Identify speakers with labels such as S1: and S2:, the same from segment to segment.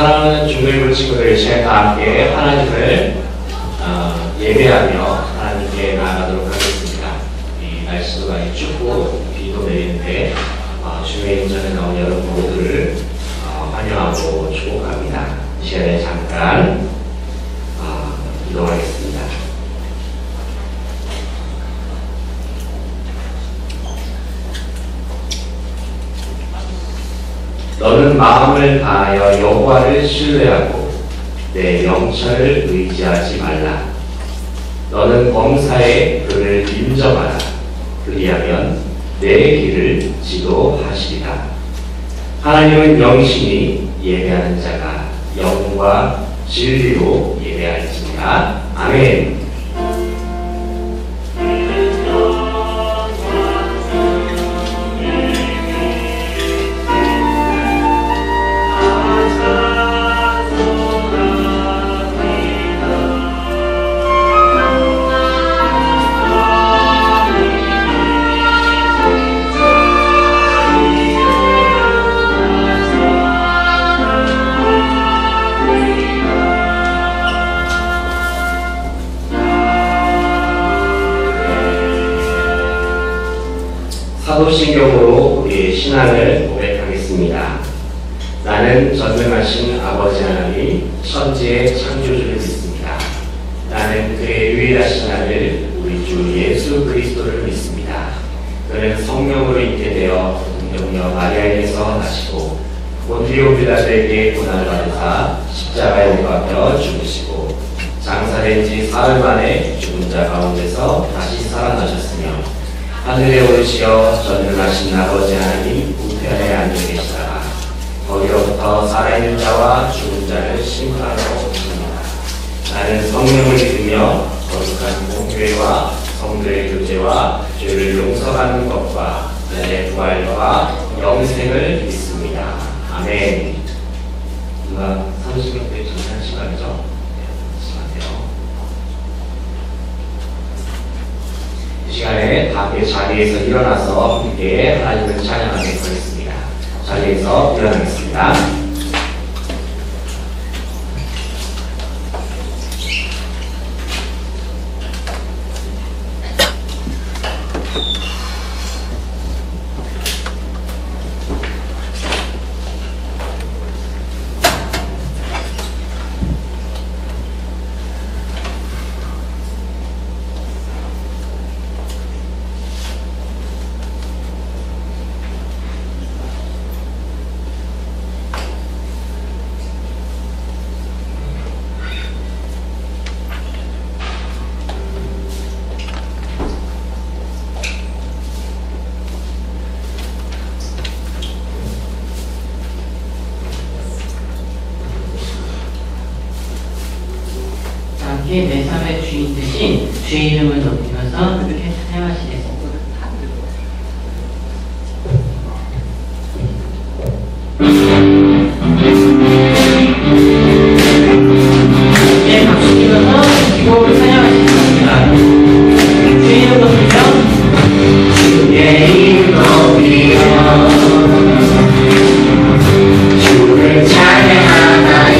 S1: 사랑하는 중일부 친구들, 시간과 함께 하나님을 예배하며 하나님께 나아가도록 하겠습니다. 이 날씨도 많이 춥고 비도 내리는데 주의 인전에 나온 여러분 모두를 환영하고 축복합니다. 이 시간에 잠깐 기도하겠습니다. 너는 마음을 다하여 여호와를 신뢰하고 내 영천을 의지하지 말라. 너는 범사에 그를 인정하라. 그리하면 내 길을 지도하시리라. 하나님은 영신이 예배하는 자가 영과 진리로 예배할지니라. 아멘. 사도신경으로 우리의 신앙을 고백하겠습니다. 나는 전능하신 아버지 하나님 천지의 창조주를 믿습니다. 나는 그의 유일하신 아들 우리 주 예수 그리스도를 믿습니다. 그는 성령으로 있게 되어 동정녀 마리아에게서 나시고 본디오 빌라도에게 고난을 받으사 십자가에 못 박혀 죽으시고 장사된 지 사흘 만에 죽은 자 가운데서 다시 살아나셨으며 하늘에 오르시어 전능하신 아버지 하나님 우편에 앉아 계시다가 거기로부터 살아있는 자와 죽은 자를 심판하러 오십니다. 나는 성령을 믿으며 거룩한 공교회와 성도의 교제와 죄를 용서하는 것과 내 부활과 영생을 믿습니다. 아멘. 누가 30명 때 전한 시간이죠? 이 시간에 함께 자리에서 일어나서 함께 하나님을 찬양하도록 하겠습니다. 자리에서 일어나겠습니다.
S2: 내 삶의 주인 되신 주의 이름을 높이면서 함께 찬양하시겠습니다. 네, 박수 치면서 기도를 찬양하시겠습니다. 주의 이름 높이며 주의 이름 높이며 주를 찬양하나이다.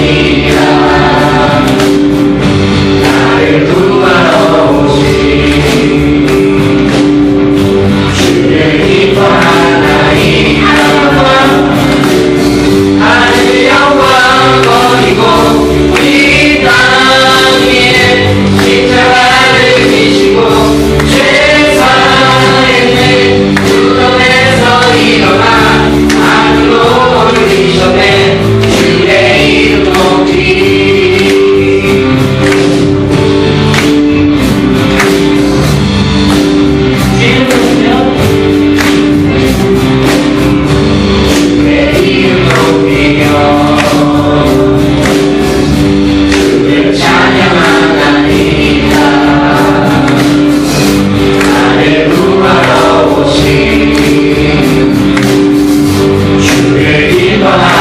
S3: 주의 이름으로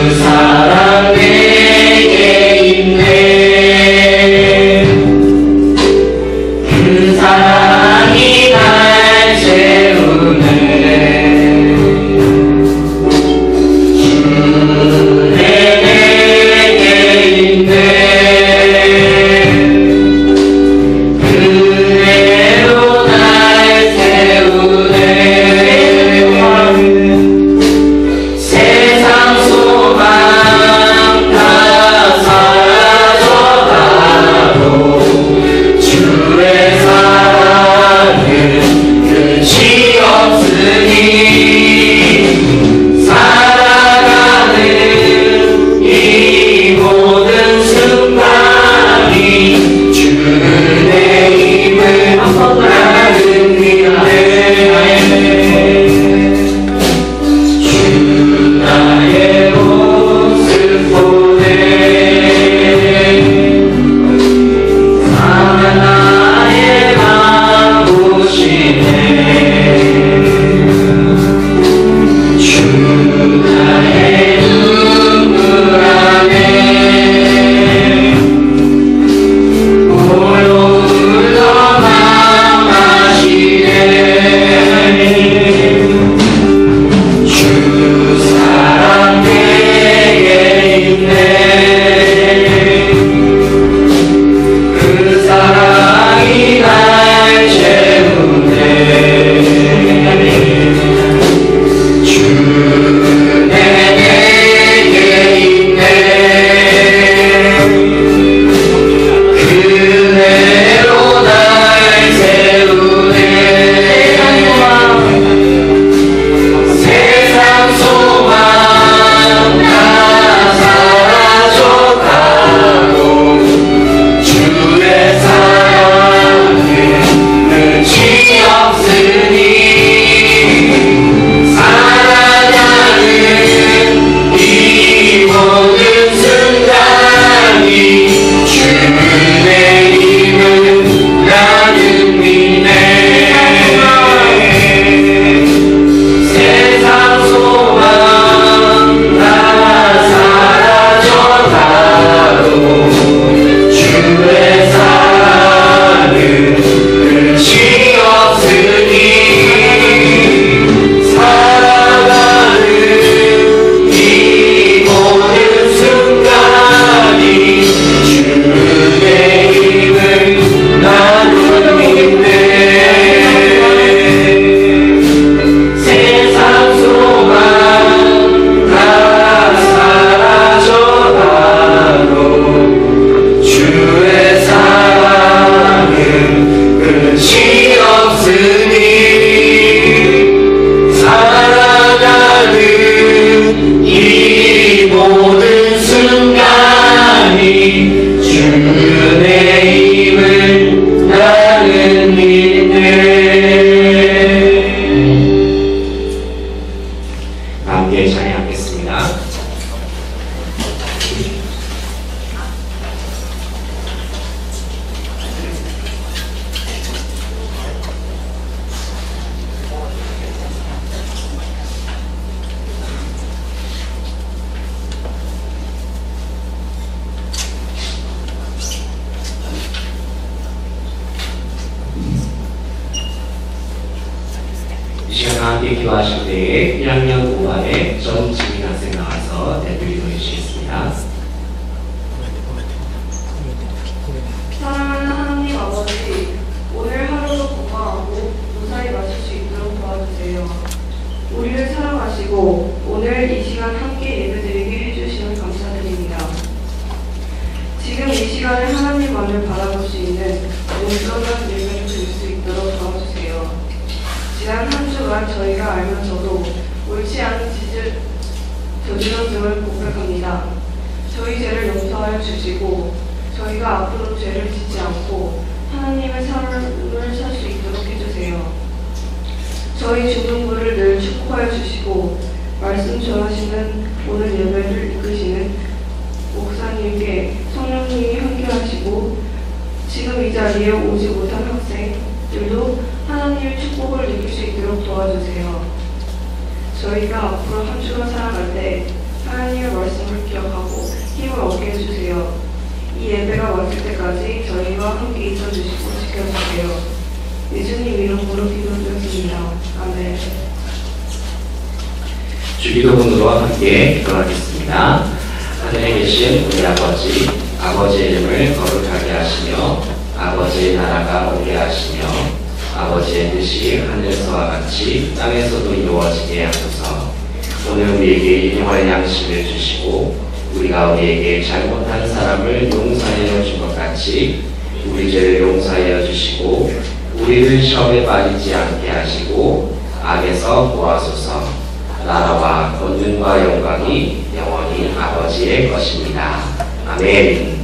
S1: 사랑 내게 있네. 그 사랑이 날 채우네. 이 시간 함께 기도하실 때에 1학년 5반의 전지민 학생 나와서 대표 기도해 주시겠습니다.
S3: 사랑하는 하나님 아버지, 오늘 하루도 건강하고 무사히 마칠 수 있도록 도와주세요. 우리를 사랑하시고 오늘 이 시간 함께 예배드리게 해주시면 감사드립니다. 지금 이 시간에 하나님만을 바라볼 수 있는 온전한 예배를 드릴 수 있도록 도와주세요. 지난 한 주간 저희가 알면서도 옳지 않은 짓을 저질렀음을 고백합니다. 저희 죄를 용서하여 주시고 저희가 앞으로 죄를 짓지 않고 하나님의 삶을 살 수 있도록 해주세요. 저희 중등부를 늘 축복하여 주시고 말씀 전하시는 오늘 예배를 이끄시는 목사님께 성령님이 함께하시고 지금 이 자리에 오지 못한 학생들도 하나님의 축복을 느낄 수 있도록 도와주세요. 저희가 앞으로 한 주간 살아갈 때 하나님의 말씀 평강을 얻게 해주세요. 이 예배가 왔을 때까지 저희와 함께 있어주시고 지켜주세요. 예수님 이름으로 기도드렸습니다. 아멘.
S1: 주기도문으로 함께 기도하겠습니다. 하늘에 계신 우리 아버지, 아버지의 이름을 거룩하게 하시며 아버지의 나라가 오게 하시며 아버지의 뜻이 하늘에서와 같이 땅에서도 이루어지게 하소서. 오늘 우리에게 일용할 양식을 주시고 우리가 우리에게 잘못한 사람을 용서하여 준 것 같이 우리 죄를 용서하여 주시고 우리를 시험에 빠지지 않게 하시고 악에서 구하소서. 나라와 권능과 영광이 영원히 아버지의 것입니다. 아멘.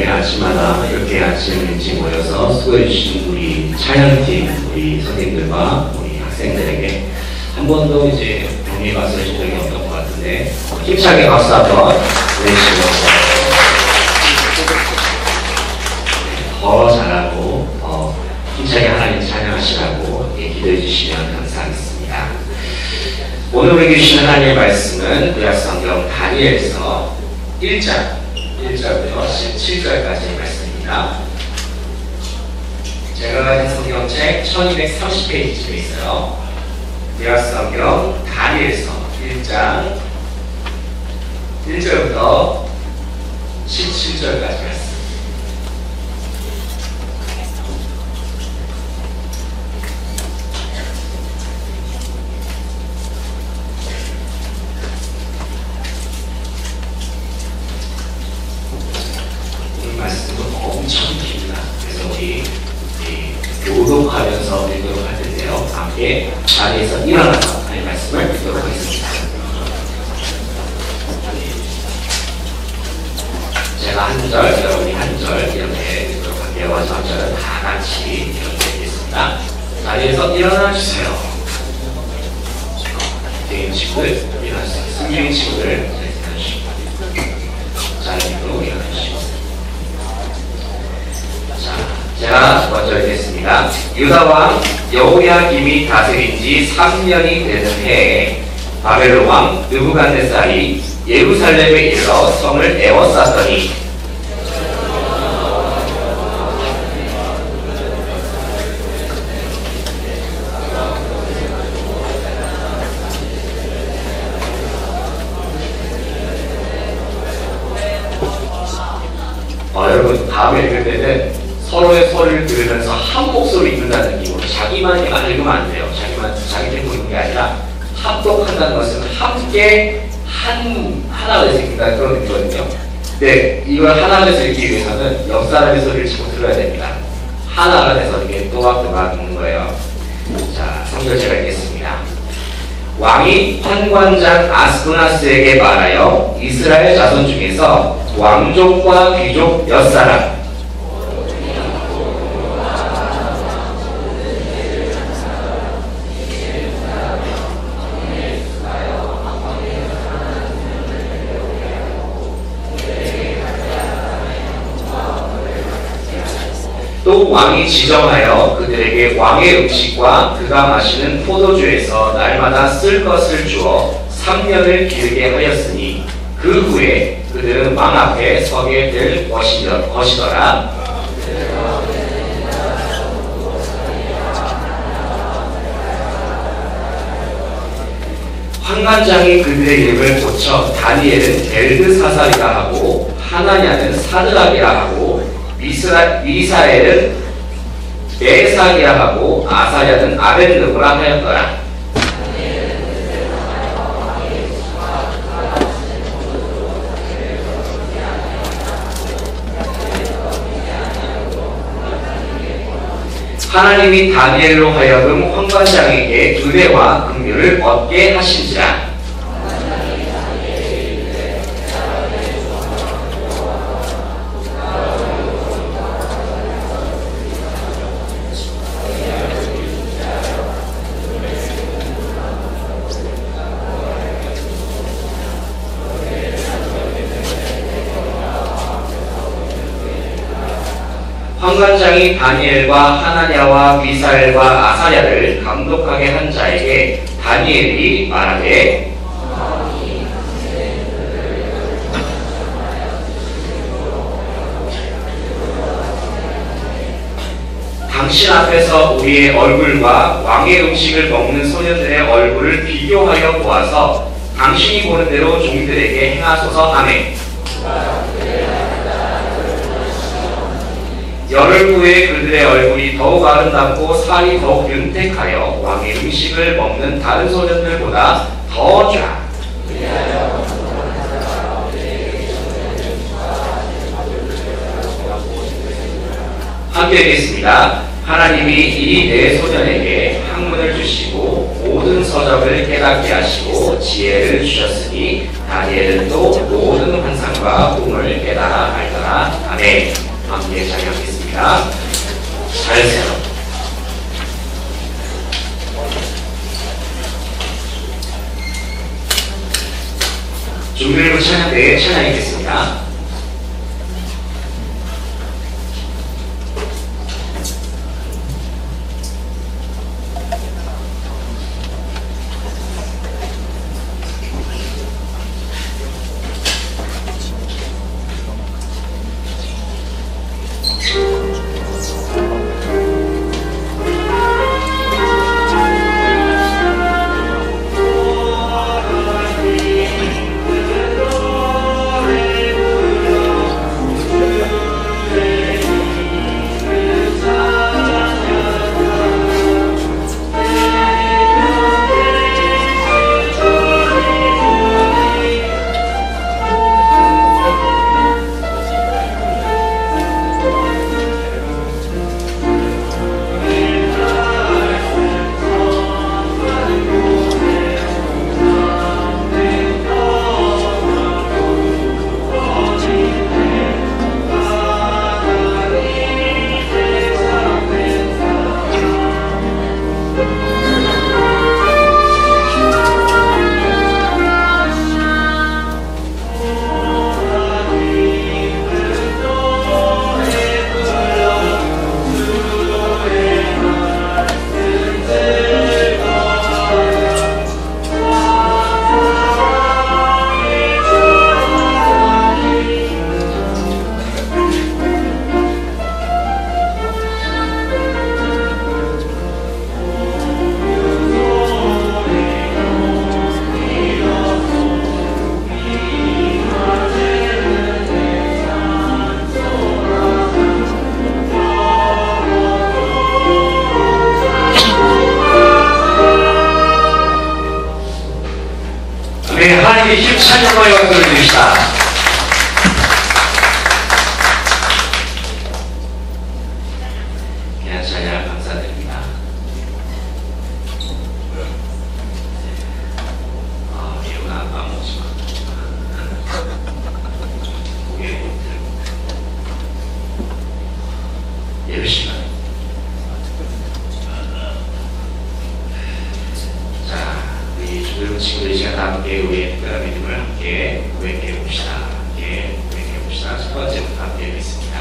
S1: 아침마다 이렇게 아침 일찍 모여서 수고해주신 우리 찬양팀, 우리 선생님들과 우리 학생들에게 한 번도 이제 병리 가서 해준 적이 없던 것 같은데 힘차게 박수 한번 보내주시고 더 잘하고 더 힘차게 하나님 찬양하시라고 기도해 주시면 감사하겠습니다. 오늘 우리에게 주신 하나님의 말씀은 구약성경 다니엘서 1절부터 17절까지의 말씀입니다. 제가 가진 성경책 1230페이지쯤에 있어요. 구약성경 다니엘서 1장 1절부터 17절까지 말씀. 말씀은 엄청 깁니다. 그래서 우리 교독하면서 읽도록 할 텐데요. 함께 자리에서 일어나서 하나님의 말씀을 읽도록 하겠습니다. 제가 한 절, 여러분이 한 절 이렇게 읽도록 할게요. 한 절은 다 같이 이렇게 읽겠습니다. 자리에서 일어나 주세요. 대인 친구들 일어나주세요. 승객 친구들 일어나주시고 자리로 일어나주시고. 제가 먼저 읽겠습니다. 유다 왕 여호야김이 다스린 지 3년이 되는 해에 바벨론 왕 느부갓네살이 예루살렘에 이르러 성을 에워쌌더니 여러분 다음에 읽을 때는 서로의 소리를 들으면서 한 목소리 읽는다는 느낌으로 자기만 읽으면 안 돼요. 자기 템포 읽는 게 아니라 합독한다는 것은 함께 하나가 돼서 읽는다는 그런 의미거든요. 근데 이걸 하나가 돼서 읽기 위해서는 옆 사람의 소리를 자꾸 들어야 됩니다. 하나가 돼서 이렇게 또박또박 읽는 거예요. 자, 3절 제가 읽겠습니다. 왕이 판관장 아스도나스에게 말하여 이스라엘 자손 중에서 왕족과 귀족 몇 사람 또 왕이 지정하여 그들에게 왕의 음식과 그가 마시는 포도주에서 날마다 쓸 것을 주어 3년을 기르게 하였으니 그 후에 그들은 왕 앞에 서게 될 것이더라. 환관장이 그들의 이름을 고쳐 다니엘은 벨드사살이라 하고 하나냐는 사드락이라 하고 미사엘은 메삭이라 하고 아사야는 아벤느고라 하였더라. 하나님이 다니엘로 하여금 황관장에게 은혜와 긍휼을 얻게 하신지라. 황관장이 다니엘과 하나냐와 미사엘과 아사랴를 감독하게 한 자에게 다니엘이 말하되 당신 앞에서 우리의 얼굴과 왕의 음식을 먹는 소년들의 얼굴을 비교하여 보아서 당신이 보는 대로 종들에게 행하소서 하매 열흘 후에 그들의 얼굴이 더욱 아름답고 살이 더욱 윤택하여 왕의 음식을 먹는 다른 소년들보다 더 좋아. 함께 읽겠습니다. 하나님이 이 네 소년에게 학문을 주시고 모든 서적을 깨닫게 하시고 지혜를 주셨으니 다니엘은 또 모든 환상과 꿈을 깨달아 알더라. 아멘. 함께 찬양하겠습니다. 잘했어요. 준비를 찬양 때 찬양하겠습니다. 하나님의 힘 찬양과 영광을 드립시다. 그냥 찬양 감사드립니다. 이러고 아빠 먹지 마. 고개를 들고 예배 시간. 친구들이 시간 함께 우리의 특별한 믿음을 함께 고백해 봅시다. 함께 고백해 봅시다. 첫 번째부터 함께 읽겠습니다.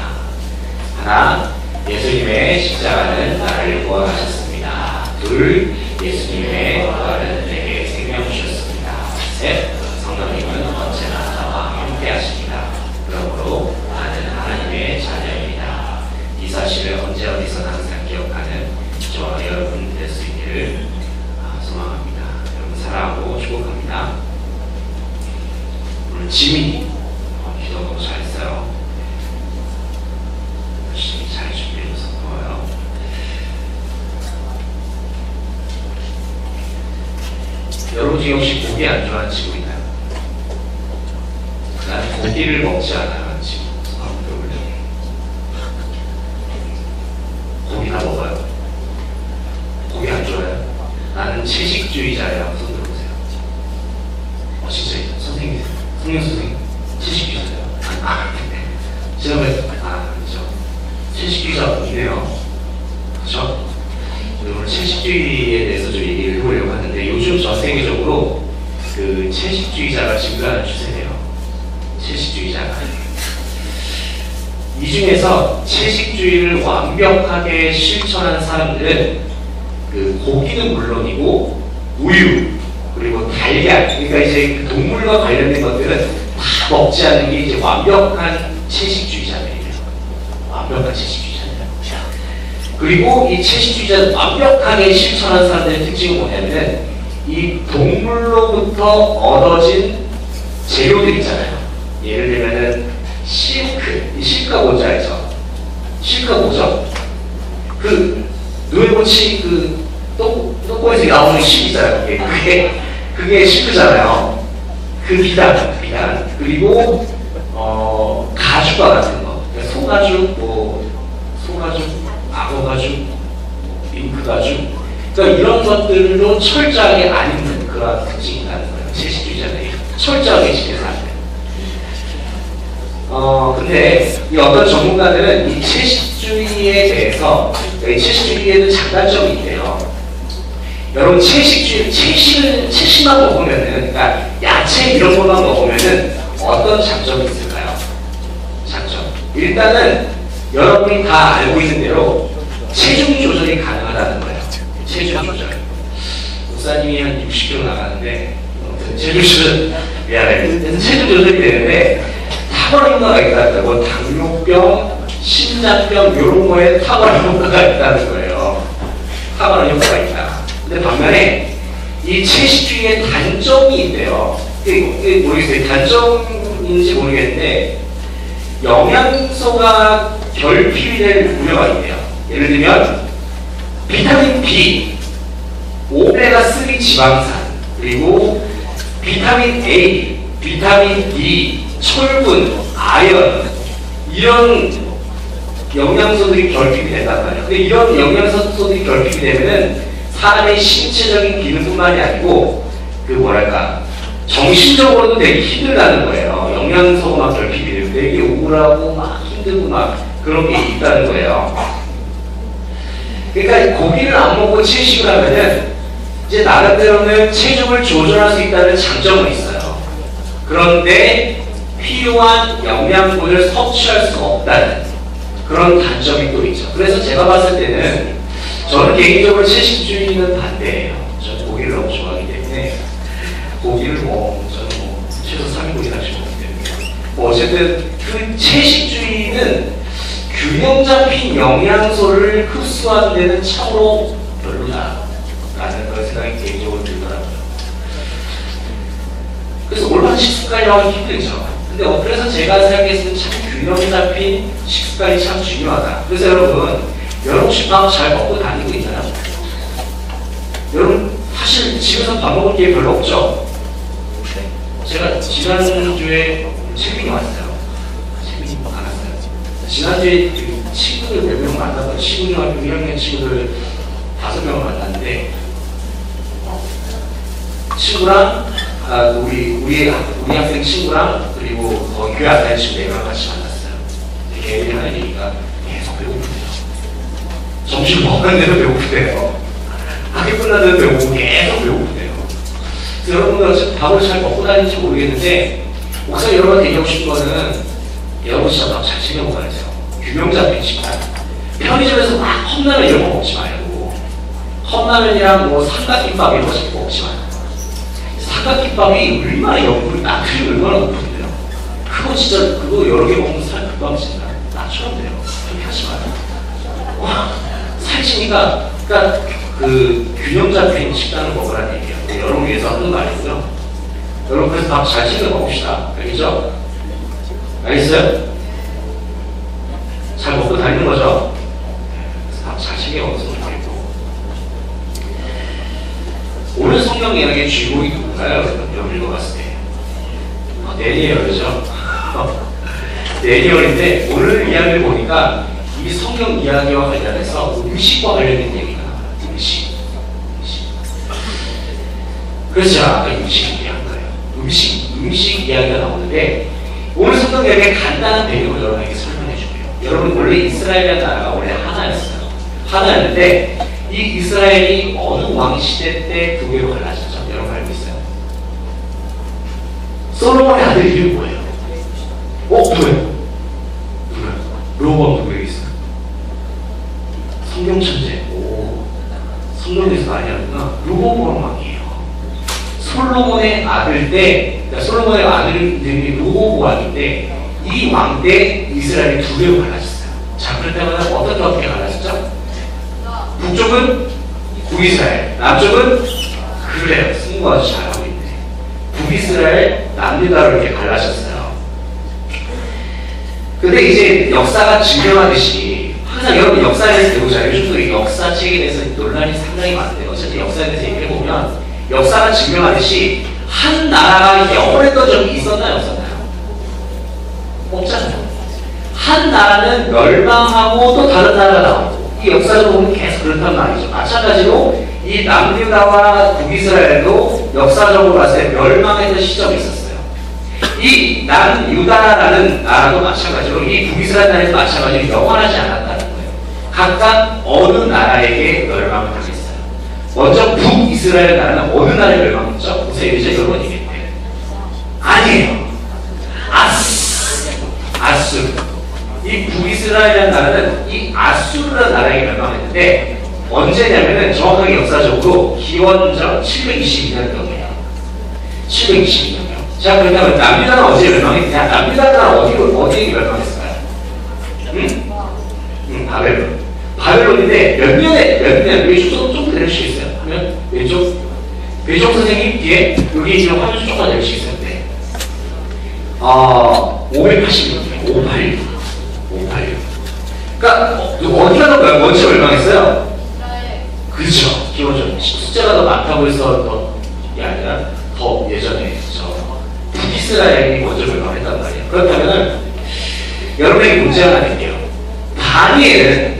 S1: 하나, 예수님의 십자가는 나를 구원하셨습니다. 둘, 예수님의 부활은 내게 생명 주셨습니다. 셋, 성령님은 언제나 나와 함께 하십니다. 그러므로 나는 하나님의 자녀입니다. 이 사실을 언제 어디서나 항상 기억하는 저와 여러분 될 수 있기를 소망합니다. 사랑하고 축복합니다. 오늘 지민이 기도 너무 잘했어요. 열심히 잘 준비해줘서 고마워요. 여러분 중에 혹시 고기 안 좋아하는 친구 있나요? 난 고기를 먹지 않아요 친구. 고기 다 먹어요. 나는 채식주의자예요. 손 들어보세요. 진짜 선생님, 성령 선생님, 채식주의자예요. 제가 그렇죠. 채식주의자이네요. 그렇죠? 오늘 채식주의에 대해서 좀 얘기를 해보려고 하는데 요즘 전 세계적으로 그 채식주의자가 증가하는 추세예요. 채식주의자가. 이 중에서 채식주의를 완벽하게 실천한 사람들은 그 고기는 물론이고 우유 그리고 달걀 그러니까 이제 그 동물과 관련된 것들은 다 먹지 않는 게 이제 완벽한 채식주의자들이에요. 완벽한 채식주의자들. 그리고 이 채식주의자를 완벽하게 실천한 사람들의 특징은 뭐냐면은 이 동물로부터 얻어진 재료들 있잖아요. 예를 들면은 실크, 이 실크가 뭔지 알죠? 실크가 뭐죠? 그 누에고치 그 똥꼬에서 나오는 실 있잖아요. 그게 실크잖아요. 그 비단 그리고 가죽과 같은 거, 그러니까 소가죽, 소가죽, 악어가죽, 밍크가죽, 그러니까 이런 것들로 철저하게 안 입는 그런 특징이 있다는 거예요. 채식주의자들이 철저하게 지켜서 안 돼요. 근데 이 어떤 전문가들은 이 채식주의에 대해서 이 채식주의에는 장단점이 있대요. 여러분 채식만 먹으면은, 그러니까 야채 이런 것만 먹으면은 어떤 장점이 있을까요? 장점. 일단은 여러분이 다 알고 있는 대로 체중 조절이 가능하다는 거예요. 체중 조절. 목사님이 한 60kg 나가는데 체중 조절 미안해. 체중 조절이 되는데 탁월한 효과가 있다고 당뇨병, 심장병 이런 거에 탁월한 효과가 있다는 거예요. 탁월한 효과가 있다. 근데 반면에 이 채식주의의 단점이 있대요. 이게 모르겠어요. 단점인지 모르겠는데 영양소가 결핍이 될 우려가 있대요. 예를 들면 비타민 B, 오메가3 지방산, 그리고 비타민 A, 비타민 D, 철분, 아연 이런 영양소들이 결핍이 된단 말이에요. 근데 이런 영양소들이 결핍이 되면은 사람의 신체적인 기능뿐만이 아니고 그 뭐랄까 정신적으로도 되게 힘들다는 거예요. 영양소가 막 결핍이 되면 되게 우울하고 막 힘들고 막 그런 게 있다는 거예요. 그러니까 고기를 안 먹고 채식을 하면은 이제 나름대로는 체중을 조절할 수 있다는 장점은 있어요. 그런데 필요한 영양분을 섭취할 수 없다는 그런 단점이 또 있죠. 그래서 제가 봤을 때는 저는 개인적으로 채식주의는 반대예요. 저는 고기를 너무 좋아하기 때문에 고기를 저는 최소 3인분이나 먹기 때문에 어쨌든 그 채식주의는 균형 잡힌 영양소를 흡수하는 데는 참으로 별로다라는 그런 생각이 개인적으로 들더라고요. 그래서 올바른 식습관이라고 하기 힘들죠. 근데 그래서 제가 생각했을 때 참 균형 잡힌 식습관이 참 중요하다. 그래서 여러분 혹시 밥 잘 먹고 다니고 있나요? 여러분 사실 집에서 밥 먹을 게 별로 없죠? 제가 지난주에 채민이 왔어요. 채민이 안 왔어요. 지난주에 친구들 몇 명 만났어요. 친구들하고 1학년 친구들 5명을 만났는데 친구랑 우리 학생 친구랑 그리고 거기 교회 안 다니는 친구 4명 같이 만났어요. 걔들이 하는 얘기가 계속 배고프대요. 점심 먹었는데도 배고프대요. 학교 끝났는데도 배고프고 계속 배고프대요. 그래서 여러분들 밥을 잘 먹고 다니는지 모르겠는데 목사 여러분한테 얘기하고 싶은 거는 여러분 진짜 밥 잘 챙겨 먹어야죠. 균형 잡힌 식단. 편의점에서 막 컵라면 이런 거 먹지 말고 컵라면이랑 삼각김밥 이런 거 먹지 말고 삼각김밥이 얼마나 영양분이 나트륨이 얼마나 높은데요. 그거 진짜 여러 개 먹으면 살 금방 찐다. 나처럼 돼요. 그렇게 하지 마요. 살찌니까 그러니까 그 균형 잡힌 식단을 먹으라는 얘기예요. 여러분 위해서 하는 거 아니고요. 여러분 그래서 밥 잘 챙겨 먹읍시다. 알겠죠? 알겠어요? 잘 먹고 다니는 거죠? 밥 잘 챙겨 먹었으면 좋겠고. 오늘 성경 이야기의 주인공이 누군가요? 여러분 읽어봤을 때 데니엘이죠. 데니엘인데 오늘 이야기를 보니까 이 성경 이야기와 관련해서 음식과 관련된 얘기가 나와요. 음식. 그래서 제가 아까 음식 얘기한 거예요. 음식 이야기가 나오는데 오늘 성경 내용에 간단한 배경을 여러분에게 설명해 줄게요. 여러분 원래 이스라엘이라는 나라가 원래 하나였어요. 하나였는데 이 이스라엘이 어느 왕 시대 때 두 개로 갈라졌죠? 여러분 알고 있어요? 솔로몬의 아들 이름이 뭐예요? 누구예요? 로보암 누구에게 있어요? 성경 천재. 성경에서 많이 하는구나. 로보암 왕이에요. 솔로몬의 아들 때, 그러니까 솔로몬의 아들 이름이 로보암인데 이 왕 때 이스라엘이 두 개로 갈라졌어요. 자, 그럴 때마다 어떻게 갈라졌죠? 북쪽은 북이스라엘, 남쪽은 그래요. 승부 아주 잘하고 있네. 북이스라엘, 남유다로 이렇게 갈라졌어요. 근데 이제 역사가 증명하듯이 항상 여러분 역사에 대해서 배우잖아요. 요즘도 역사책에 대해서 논란이 상당히 많대요. 어쨌든 역사에 대해서 얘기를 해보면 역사가 증명하듯이 한 나라가 영원했던 적이 있었나요? 없었나요? 없잖아요. 한 나라는 멸망하고 또 다른 나라가 나오고 이 역사적으로 보면 계속 그렇단 말이죠. 마찬가지로 이 남유다와 북이스라엘도 역사적으로 봤을 때 멸망했던 시점이 있었어요. 이 남유다라는 나라도 마찬가지로 이 북이스라엘 나라도 마찬가지로 영원하지 않았다는 거예요. 각각 어느 나라에게 멸망을 당했어요. 먼저 북이스라엘 나라는 어느 나라에 멸망했죠? 보세요. 이제 여러분 얘기했대. 아니에요. 아수르. 이 북이스라엘이라는 나라는 이 아수르라는 나라에게 멸망했는데 언제냐면은 정확하게 역사적으로 기원전 722년경이에요. 722년경. 자, 그렇다면 남유다는 어디에 멸망했냐? 남유다는 어디에 멸망했을까요? 바벨론. 바벨론인데 몇 년, 왼쪽 좀 내려주시겠어요? 하면 왼쪽 선생님 뒤에 여기 지금 화면 조금만 내려주시겠어요? 네. 586. 586. 그러니까 어디가 더 먼저 멸망했어요? 그렇죠. 기본적으로 숫자가 더 많다고 해서 더이 아니라 더 예전에 북이스라엘이 먼저 멸망했단 말이에요. 그렇다면은 여러분에게 문제 하나 낼게요. 다니엘은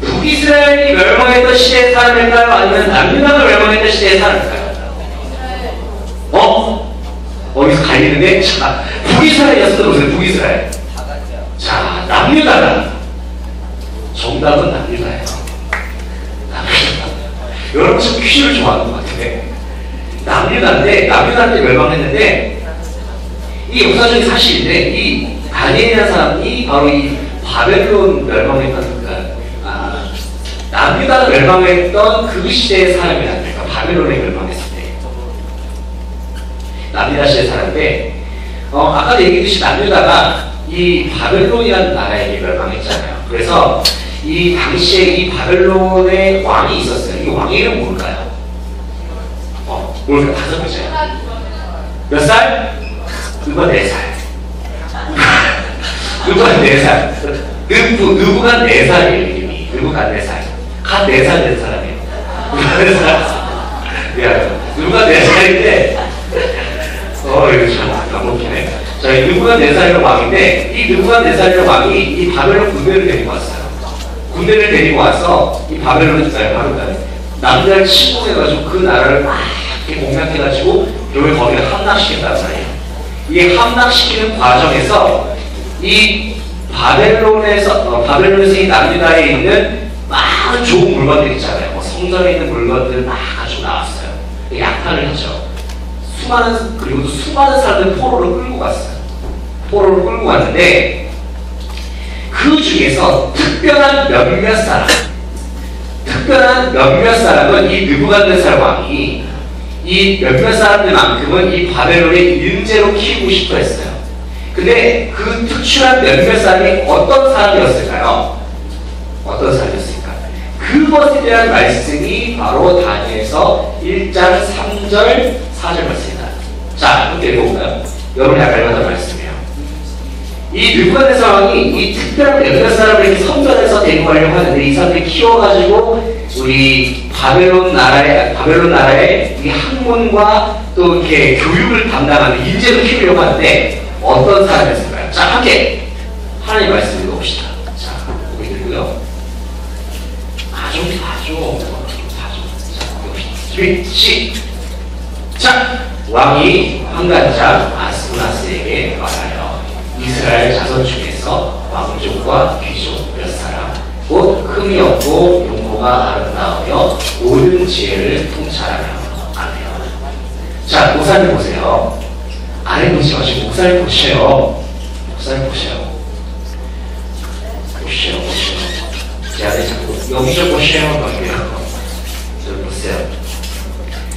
S1: 북이스라엘이 멸망했던 시대의 사람일까요? 아니면 남유다가 멸망했던 시대의 사람일까요? 여기서 갈리는데 자, 북이스라엘이었어도 보세요. 북이스라엘. 자, 남유다다. 정답은 남유다예요. 여러분 좀 퀴즈를 좋아하는 것 같은데 남유다한테 멸망했는데 이 역사적인 사실인데 이 다니엘이라는 사람이 바로 이 바벨론 멸망했던 남유다가 멸망했던 그 시대의 사람이란 말이에요. 바벨론에 멸망했을 때 남유다 시대의 사람인데 아까도 얘기했듯이 남유다가 이 바벨론이라는 나라에게 멸망했잖아요. 그래서 이 당시에 이 바벨론의 왕이 있었어요. 이 왕의 이름 뭘까요? 뭘까요? 5글자예요. 몇 살? 누가 4살. 누가 4살. 누구가 4살이에요, 이름이. 누구가 4살. 갓 4살 된 사람이에요. 누가 4살인데, 이거 참 까먹히네. 자, 이 누구가 4살의 왕인데, 이 누구가 4살의 왕이 이 바벨론 군대를 데리고 왔어요. 군대를 데리고 와서 이 바벨론을 남자를 침공해가지고 그 나라를 막 이렇게 공략해가지고 결국에 거기를 함락시켰단 말이에요. 이 함락시키는 과정에서 이 바벨론에서 이 남유다에 있는 많은 좋은 물건들 있잖아요. 성전에 있는 물건들 막 가지고 나왔어요. 약탈을 했죠. 그리고 또 수많은 사람들 포로를 끌고 갔어요. 포로를 끌고 갔는데 그 중에서 특별한 몇몇 사람은 이 느부갓네살 왕이 이 몇몇 사람들만큼은 이 바벨론의 인재로 키우고 싶어 했어요. 근데 그 특출한 몇몇 사람이 어떤 사람이었을까요? 어떤 사람이었을까? 그것에 대한 말씀이 바로 다니엘서 1장 3절 4절 말씀입니다. 자, 함께 읽어볼까요? 여러분이 아까 읽었던 말씀이에요. 이 느부갓네살 왕이 이 특별한 몇몇 사람을 이렇게 선전해서 데리고 가려고 하는데 이 사람들이 키워가지고 우리 바벨론 나라의 이 학문과 또 이렇게 교육을 담당하는 인재를 키우려고 하는데 어떤 사람이었을까요? 자, 함께 하나님 말씀 읽어봅시다. 자, 보기 들고요. 자, 읽어봅시다. 자, 왕이 환관장 아스푸나스에게 말하여 이스라엘 자손 중에서 왕족과 귀족 몇 사람 곧 흠이 없고 용모가 아름다우며 옳은 지혜를 통찰하며 아멘. 자, 목사님 보세요. 아래 보지 마시고 목사님 보세요. 목사님 보세요. 보세요. 제가 자꾸 여기서 보세요. 여기 보세요.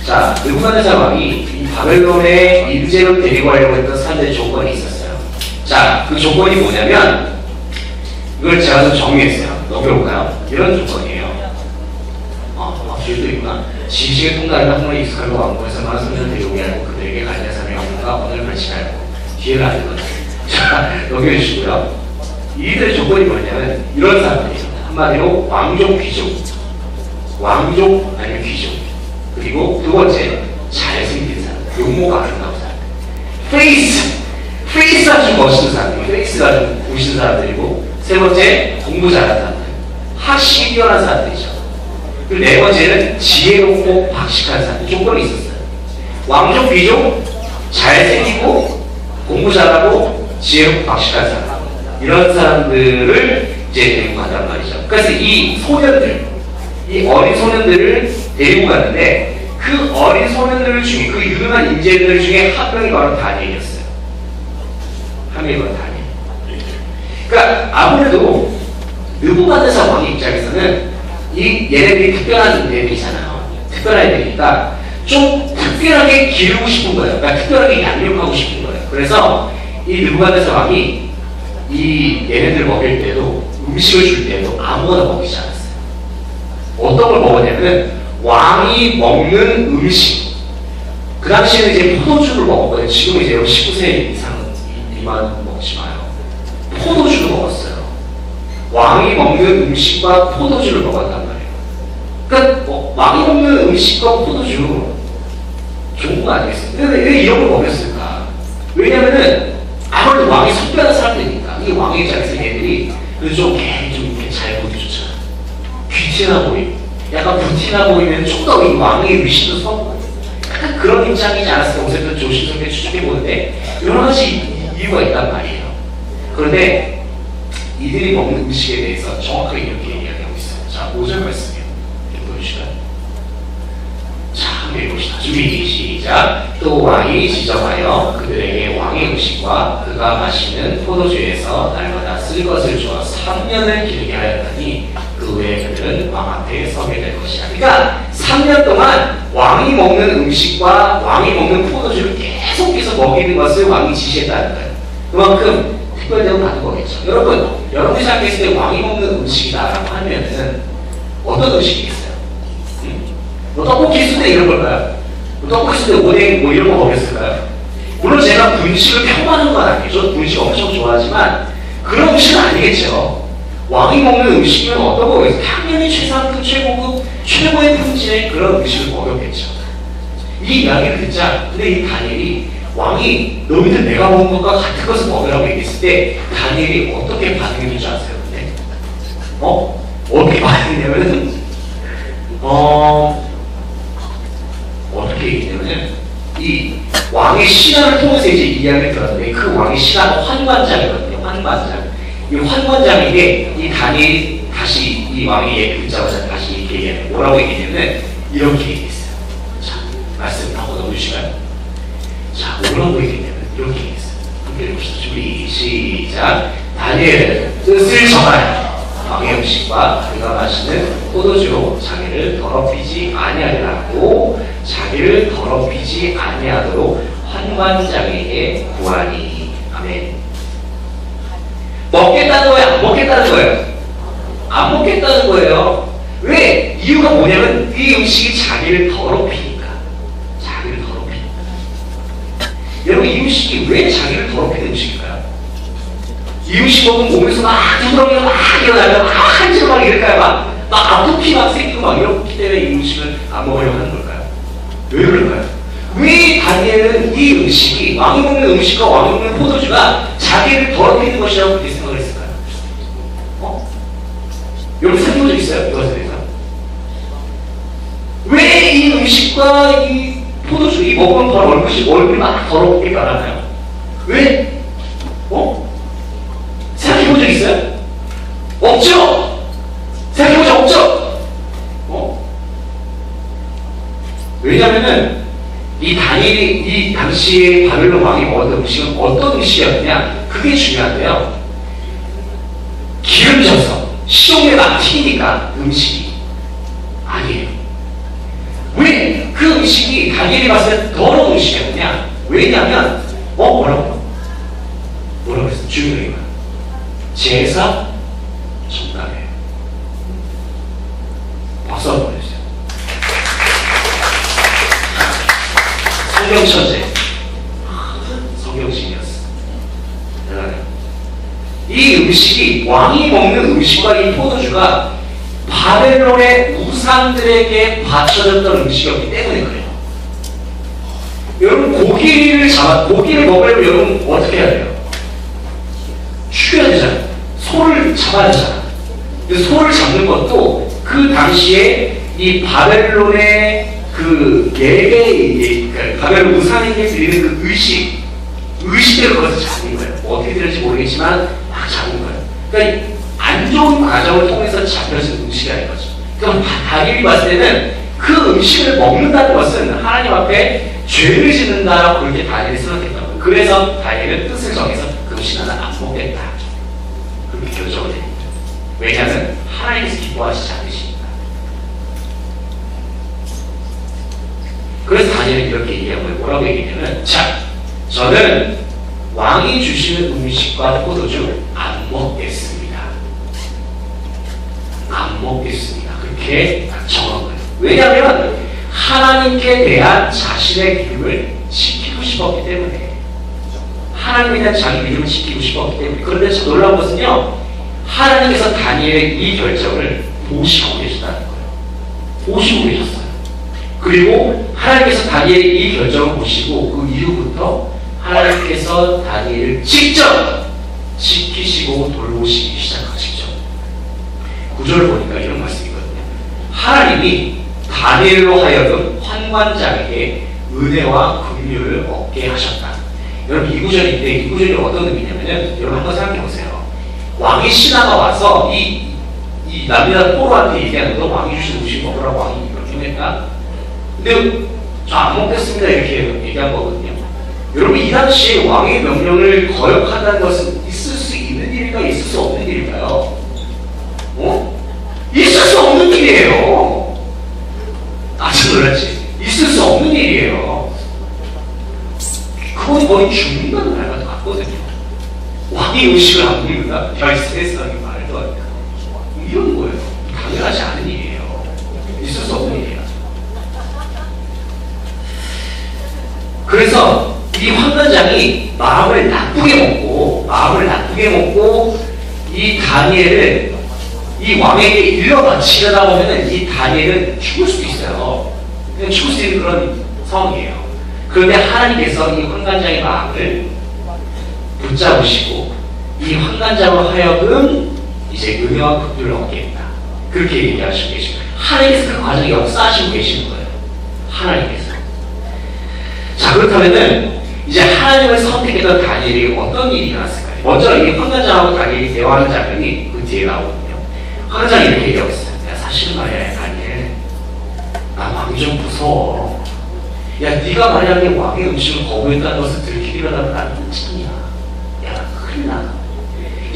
S1: 자, 느부갓네살 왕이 이 바벨론에 인재를 데리고 가려고 했던 3대 조건이 있었어요. 자, 그 조건이 뭐냐면 이걸 제가 좀 정리했어요. 넘겨볼까요? 이런 조건이에요. 뒤에도 있구나. 지식의 통달이나 학문에 익숙하고 왕국에서 많은 선생을 데리고 하고 그들에게 갈대 사명의 왕과 오늘 발식하고 뒤에를 알거든요. 자, 넘겨주시고요. 이들의 조건이 뭐냐면 이런 사람들이에요. 한마디로 왕족, 귀족. 왕족 아니면 귀족. 그리고 두 번째, 잘생긴 사람. 용모가 아름다운 사람. 페이스가 좀 멋있는 사람들. 페이스가 좀 멋있는 사람들이고, 세 번째, 공부 잘하는 사람들. 학식이 뛰어난 사람들이죠. 그리고 네 번째는 지혜롭고 박식한 사람들. 조건이 있었어요. 왕족, 귀족, 잘생기고, 공부 잘하고, 지혜롭고 박식한 사람. 이런 사람들을 이제 데리고 간단 말이죠. 그래서 이 소년들, 이 어린 소년들을 데리고 갔는데 그 어린 소년들 중에 그 유능한 인재들 중에 한 명이 바로 다니엘이었어요. 한 명이 바로 다니엘. 그러니까 아무래도 느부갓네살 왕의 입장에서는 이 얘네들이 특별한 애들이잖아요. 특별한 애들이니까 좀 특별하게 기르고 싶은 거예요. 그러니까 특별하게 양육하고 싶은 거예요. 그래서 이 느부갓네살 왕이 이 얘네들 먹일 때도 음식을 줄 때도 아무거나 먹이지 않았어요. 어떤 걸 먹었냐면 왕이 먹는 음식. 그 당시에는 이제 포도주를 먹었거든요. 지금 이제 19세 이상 미만 먹지 마요. 포도주를 먹었어요. 왕이 먹는 음식과 포도주를 먹었단 말이에요. 그러니까 왕이 먹는 음식과 포도주 좋은 거 아니겠어요? 왜 이런 걸 먹였을까? 왜냐면은 아무래도 왕이 선별한 사람들이니까 이 왕의 입장에서 얘들이 좀 이렇게 잘 보기 좋잖아. 귀티나 보이고 약간 부티나 보이면 좀 더 이 왕의 위신도 서고 약간 그런 입장이지 않았을까? 우선 조심스럽게 추측해보는데 여러 가지 이유가 있단 말이에요. 그런데 이들이 먹는 음식에 대해서 정확하게 이렇게 이야기하고 있어요. 자, 5절 말씀이에요. 보여주실까요? 자, 한번 읽어봅시다. 준비 시작. 또 왕이 지정하여 그들에게 왕의 음식과 그가 마시는 포도주에서 날마다 쓸 것을 주어 3년을 기르게 하였더니 그 후에 그들은 왕 앞에 서게 될 것이야. 그러니까 3년 동안 왕이 먹는 음식과 왕이 먹는 포도주를 계속해서 먹이는 것을 왕이 지시했다는 거예요. 그만큼 특별대우 받은 거겠죠. 여러분이 생각했을 때 왕이 먹는 음식이다라고 하면은 어떤 음식이겠어요? 떡볶이 있을 때 이런 걸까요? 떡볶이 있을 때 오뎅 뭐 이런 거 먹였을까요? 물론 제가 분식을 폄하하는 건 아니죠. 분식 엄청 좋아하지만 그런 음식은 아니겠죠. 왕이 먹는 음식은 어떤 거겠어요? 당연히 최상급, 최고급, 최고의 품질의 그런 음식을 먹였겠죠. 이 이야기를 듣자 근데 이 다니엘이 왕이 너희들 내가 먹은 것과 같은 것을 먹으라고 얘기했을 때 다니엘이 어떻게 반응했는 줄 아세요? 근데? 어떻게 반응했냐면은 어떻게 얘기냐면은 이 왕의 신하를 통해서 이제 이야기를 들었는데 그 왕의 신하가 환관장이거든요. 환관장. 이 환관장에게 이 다니엘이 다시 이 왕의 얘기를 듣자마자 다시 이렇게 얘기하면 뭐라고 얘기했냐면 이렇게 얘기했어요. 자, 말씀 한번 넣어주시까요? 자, 뭐라고 얘기했냐면 이렇게 얘기했어요. 함께 읽읍시다. 준비 시작. 다니엘은 뜻을 정하여 왕의 음식과 그가 마시는 포도주로 자기를 더럽히지 아니하리라고 자기를 더럽히지 아니하도록 환관장에게 구하니. 아멘. 먹겠다는 거예요? 안 먹겠다는 거예요? 안 먹겠다는 거예요. 왜? 이유가 뭐냐면 이 음식이 자기를 더럽히니까. 자기를 더럽히니까. 여러분 이 음식이 왜 자기를 더럽히는 음식일까요? 이 음식 먹으면 몸에서 막 두드러기가 막 일어나면 막 한지로 막 이럴까요? 막 아토피 막 생기고 막 이렇기 때문에 이 음식을 안 먹으려고 하는 걸까요? 왜 그럴까요? 왜 다니엘은 이 음식이 왕이 먹는 음식과 왕이 먹는 포도주가 자기를 더럽히는 것이라고 그렇게 생각을 했을까요? 여러분 생각한 적 있어요? 이것에 대해서? 왜 이 음식과 이 포도주 이 먹으면 바로 얼굴이 막 더럽게 변하나요? 왜? 생각해본 적 있어요? 없죠? 생각해본 적 없죠? 왜냐면은 이 다니엘이 이 당시에 바벨론 왕이 먹었던 음식은 어떤 음식이었느냐? 그게 중요한데요. 기름져서 시험에 막 튀니까 음식이 아니에요. 왜 그 음식이 다니엘이 봤을 때 더러운 음식이었느냐? 왜냐면 뭐라고 그랬어? 중요해요. 제사 전날에 박수 한번 보내주세요. 성경천재, 성경신이었어. 대단해요. 이 음식이 왕이 먹는 음식과 이 포도주가 바벨론의 우상들에게 바쳐졌던 음식이었기 때문에 그래요. 여러분 고기를 먹으려면 여러분 어떻게 해야 돼요? 죽여야 되잖아요. 소를 잡아야 되잖아요. 근데 소를 잡는 것도 그 당시에 이 바벨론의 그 예배, 바벨론 우상에게 드리는 그 의식대로 그것을 잡는 거예요. 어떻게 되는지 모르겠지만 막 잡는 거예요. 그러니까 안 좋은 과정을 통해서 잡혀진 음식이라는 거죠. 그러니까 다니엘이 봤을 때는 그 음식을 먹는다는 것은 하나님 앞에 죄를 짓는다라고 그렇게 다니엘이 생각했던 거예요. 그래서 다니엘은 뜻을 정해서 그 음식 하나 안 먹겠다. 그렇게 결정을 됩니다. 왜냐하면 하나님께서 기뻐하시지 않으시니까. 그래서 다니엘은 이렇게 얘기한 거예요. 뭐라고 얘기했냐면, 자, 저는 왕이 주시는 음식과 포도주 안 먹겠습니다. 안 먹겠습니다. 그렇게 정한 거예요. 왜냐하면 하나님께 대한 자신의 믿음을 지키고 싶었기 때문에, 하나님에 대한 자기 믿음을 지키고 싶었기 때문에. 그런데 놀라운 것은요, 하나님께서 다니엘의 이 결정을 보시고 계시다는 거예요. 보시고 계셨어요. 그리고 하나님께서 다니엘의 이 결정을 보시고 그 이후부터 하나님께서 다니엘을 직접 지키시고 돌보시기 시작하시죠. 구절을 보니까 이런 말씀이거든요. 하나님이 다니엘로 하여금 환관장에게 은혜와 긍휼을 얻게 하셨다. 여러분 이 구절인데 이 구절이 어떤 의미냐면은 여러분 한번 생각해 보세요. 왕의 신하가 와서 이 남유다 포로한테 얘기하는 거 왕이 주신 음식 먹으라고 왕이 이렇게 했다. 근데 저 안 먹겠습니다 이렇게 얘기한 거거든요. 여러분 이 당시에 왕의 명령을 거역한다는 것은 있을 수 있는 일일까요? 있을 수 없는 일일까요? 있을 수 없는 일이에요. 아주 놀랐지? 있을 수 없는 일이에요. 그건 거의 죽는다는 말과 같거든요. 왕이 음식을 안 먹는다? 별세상에 말도 안 돼. 이런 거예요. 당연하지 않은 일이에요. 있을 수 없는 일이야. 그래서 이 환관장이 마음을 나쁘게 먹고 이 다니엘을 이 왕에게 일러 바치려다 보면은 이 다니엘은 죽을 수도 있어요. 그냥 죽을 수 있는 그런 상황이에요. 그런데 하나님께서 이 환관장의 마음을 붙잡으시고 이 환관장으로 하여금 이제 은혜와 긍휼을 얻게 했다. 그렇게 얘기하시고 계십니다. 하나님께서 그 과정에 역사하시고 계시는 거예요. 하나님께서. 자, 그렇다면은 이제 하나님을 선택했던 다니엘이 어떤 일이 일어났을까요? 먼저 이 환관장하고 다니엘이 대화하는 장면이 그 뒤에 나오거든요. 환관장이 이렇게 얘기하고 있어요. 야, 사실은 말이야, 다니엘. 나 왕이 좀 무서워. 야, 네가 만약에 왕의 음식을 거부했다는 것을 들키려다가 나는 참이야. 야, 큰일 나.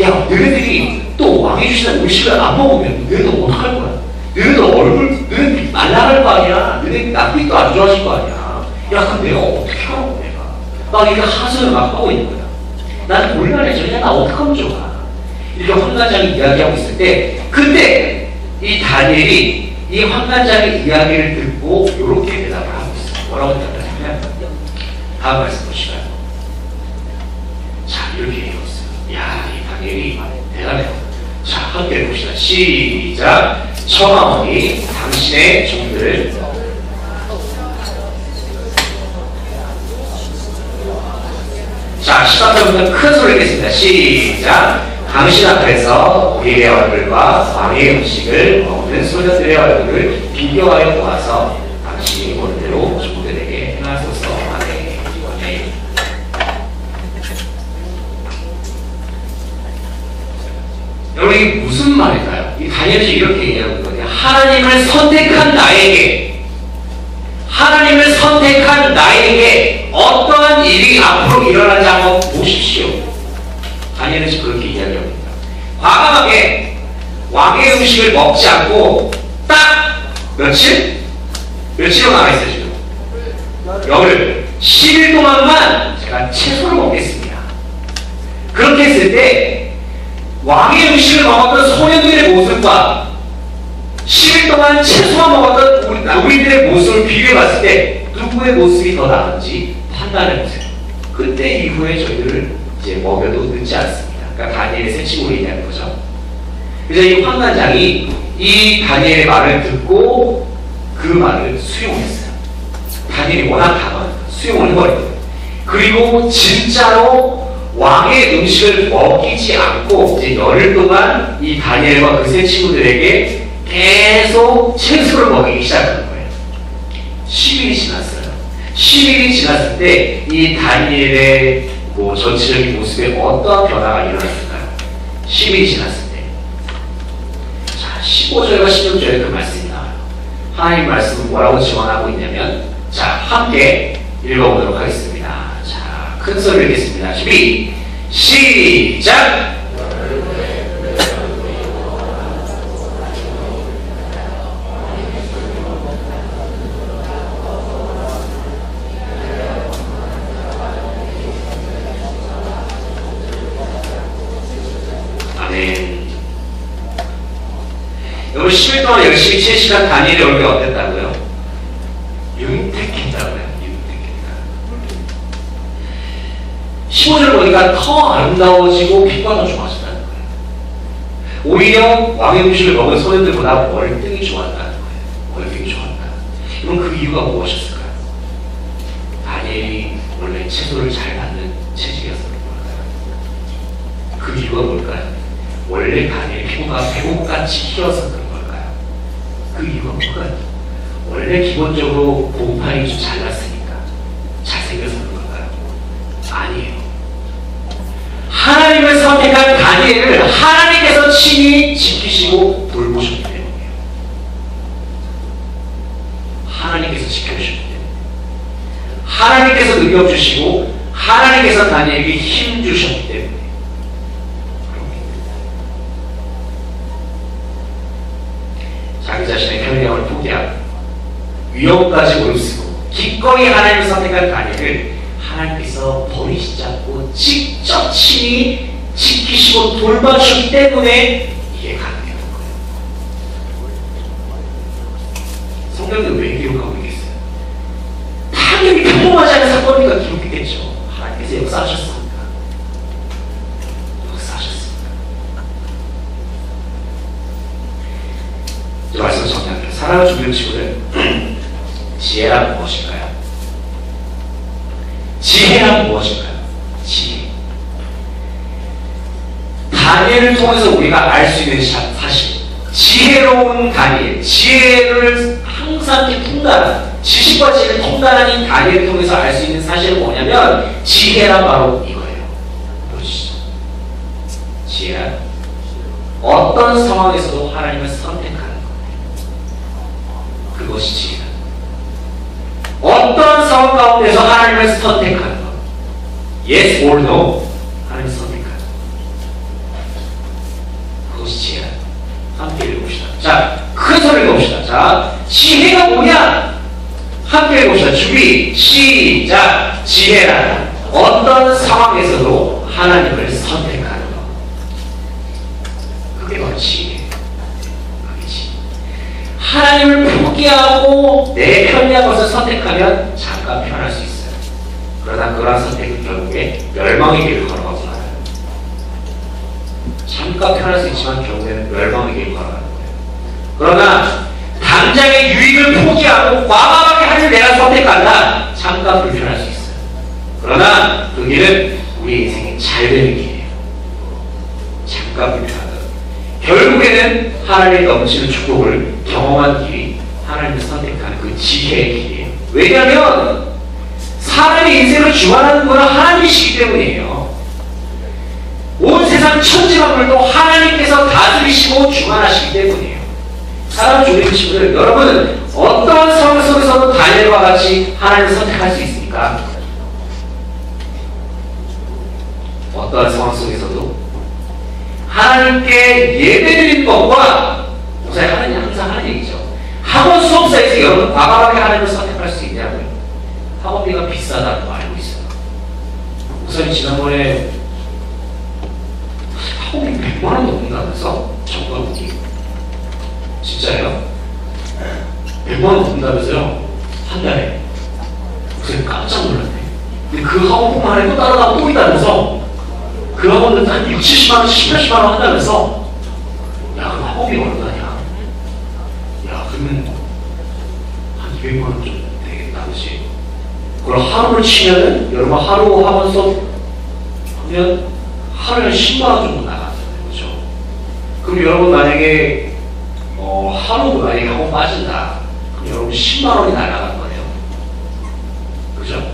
S1: 야, 너희들이 또 왕이 주시는 음식을 안 먹으면 너희들 어떡할 거야? 너희들 말라갈 거 아니야? 너희들 나쁘기도 안 좋아하실 거 아니야? 야, 그럼 내가 어떻게 하라고 내가? 막 이렇게 하소연을 막 하고 있는 거야. 나는 곤란해져. 그냥 나 어떡하면 좋아? 이렇게 환관장이 이야기하고 있을 때, 그때 이 다니엘이 이 환관장의 이야기를 듣고 이렇게 대답을 하고 있어요. 뭐라고 대답하냐면, 다음 말씀 보시면, 자, 이렇게 얘기했어요. 야, 이 다니엘이 대단해요. 자, 함께 봅시다. 시작. 청하오니 당신의 종들을 자, 13절부터 큰 소리 내겠습니다. 시작. 당신 앞에서 우리의 얼굴과 왕의 음식을 먹는 소녀들의 얼굴을 비교하여 보아서 당신이 본대로 종들에게 행할 나에게, 하나님을 선택한 나에게 어떠한 일이 앞으로 일어나지 한번 보십시오. 다니엘은 지금 그렇게 이야기합니다. 과감하게 왕의 음식을 먹지 않고 딱 며칠로 남아있어요 지금? 열흘, 10일 동안만 제가 채소를 먹겠습니다. 그렇게 했을 때 왕의 음식을 먹었던 소년들의 모습과 10일 동안 채소만 먹었던 우리들의 모습을 비교해봤을 때 누구의 모습이 더 나은지 판단해보세요. 그때 이후에 저희들을 이제 먹여도 늦지 않습니다. 그러니까 다니엘의 새 친구를 얘기하는 거죠. 그래서 이 환관장이 이 다니엘의 말을 듣고 그 말을 수용했어요. 다니엘이 워낙 강하니까 수용을 해버렸어요. 그리고 진짜로 왕의 음식을 먹이지 않고 이제 열흘 동안 이 다니엘과 그 세 친구들에게 계속 채소를 먹이기 시작하는 거예요. 10일이 지났어요. 10일이 지났을 때 이 다니엘의 전체적인 모습에 어떤 변화가 일어났을까요? 10일이 지났을 때. 자, 15절과 16절에 그 말씀이 나와요. 하나님 말씀은 뭐라고 증언하고 있냐면, 자, 함께 읽어보도록 하겠습니다. 자, 큰 소리로 읽겠습니다. 준비, 시작! 여러분 10일 동안 열심히 7시간 다니엘의 얼굴이 어땠다고요? 윤택했다고요. 윤택했다. 15절 보니까 더 아름다워지고 피부가 더 좋아졌다는 거예요. 오히려 왕의 음식을 먹은 소년들보다 월등히 좋았다는 거예요. 월등히 좋았다. 그럼 그 이유가 무엇이었을까요? 다니엘이 원래 채소를 잘 받는 체질이었던 걸까요? 그 이유가 뭘까요? 원래 다니엘 피부가 백옥같이 희어서 그런 걸까요? 그 이유가 뭘까요? 원래 기본적으로 몸판이 좀 잘났으니까 잘생겨서 그런 걸까요? 아니에요. 하나님을 선택한 다니엘을 하나님께서 친히 지키시고 돌보셨기 때문이에요. 하나님께서 지켜주셨기 때문에, 하나님께서 능력 주시고 하나님께서 다니엘에게 힘 주셨기 때문에. 자기 자신의 편리함을 포기하고 위험까지 무릅쓰고 기꺼이 하나님을 선택한 다니엘을 하나님께서 버리시지 않고 직접 친히 지키시고 돌봐주셨기 때문에 이게 가능했던 거예요. 성경은 왜 기록하고 있겠어요? 당연히 평범하지 않은 사건이니까 기록했겠죠. 하나님께서 역사하셨습니다. 말씀을 정리합니다. 사랑을 주는 친구들, 지혜란 무엇일까요? 지혜란 무엇일까요? 지혜. 다니엘을 통해서 우리가 알 수 있는 사실, 지혜로운 다니엘, 지혜를 항상 통달한, 지식과 지혜를 통달한 이 다니엘을 통해서 알 수 있는 사실은 뭐냐면, 지혜란 바로 이거예요. 보시죠. 지혜란 어떤 상황에서도 하나님을 선택하는 그것이 지혜다. 어떤 상황 가운데서 하나님을 선택하는 것. Yes or no. 하나님을 선택하는 것. 그것이 지혜다. 함께 읽어봅시다. 자, 큰 소리로 읽어봅시다. 자, 지혜가 뭐냐? 함께 읽어봅시다. 준비, 시작. 지혜란 어떤 상황에서도 하나님을 선택하는 것. 그게 바로 지혜. 하나님을 포기하고 내 편리한 것을 선택하면 잠깐 편할 수 있어요. 그러나 그러한 선택은 결국에 멸망의 길을 걸어가고 말아요. 잠깐 편할 수 있지만 결국에는 멸망의 길을 걸어가는 거예요. 그러나 당장의 유익을 포기하고 과감하게 하나님을 내가 선택한다. 잠깐 불편할 수 있어요. 그러나 그 길은 우리 인생에 잘 되는 길이에요. 잠깐 불편하다. 결국에는 하나님의 넘치는 축복을 경험한 길이 하나님을 선택하는 그 지혜의 길이에요. 왜냐하면 사람의 인생을 주관하는 것은 하나님이시기 때문이에요. 온 세상 천지만물도 하나님께서 다스리시고 주관하시기 때문이에요. 사람 조림 친구들, 여러분 어떠한 상황 속에서도 다니엘과 같이 하나님을 선택할 수 있습니까? 어떠한 상황 속에서도 하나님께 예배드리는 것과 목사님 하나님 항상 하는 얘기죠. 학원 수업사에서 여러분 과감하게 하나님을 선택할 수 있냐고요. 학원비가 비싸다는 거 알고 있어요. 목사님 지난번에 학원비 100만 원 넘는다면서? 정관국이 진짜예요? 100만 원 넘는다면서요? 한 달에. 목사님 깜짝 놀랐네. 근데 그 학원뿐만 아니라 또 다른 학원 또 있다면서? 그 학원은 한 6, 70만 원, 70, 80만 원 한다면서? 야, 그럼 학원비 얼마냐? 야, 그러면 한 200만 원 좀 되겠다, 그치? 그럼 하루를 치면은, 여러분 하루 학원 수업 하면 하루에 10만 원 정도 나가잖아요, 그죠? 그럼 여러분 만약에 하루 만약에 학원 빠진다, 그럼 여러분 10만 원이 날아간 거예요. 그죠?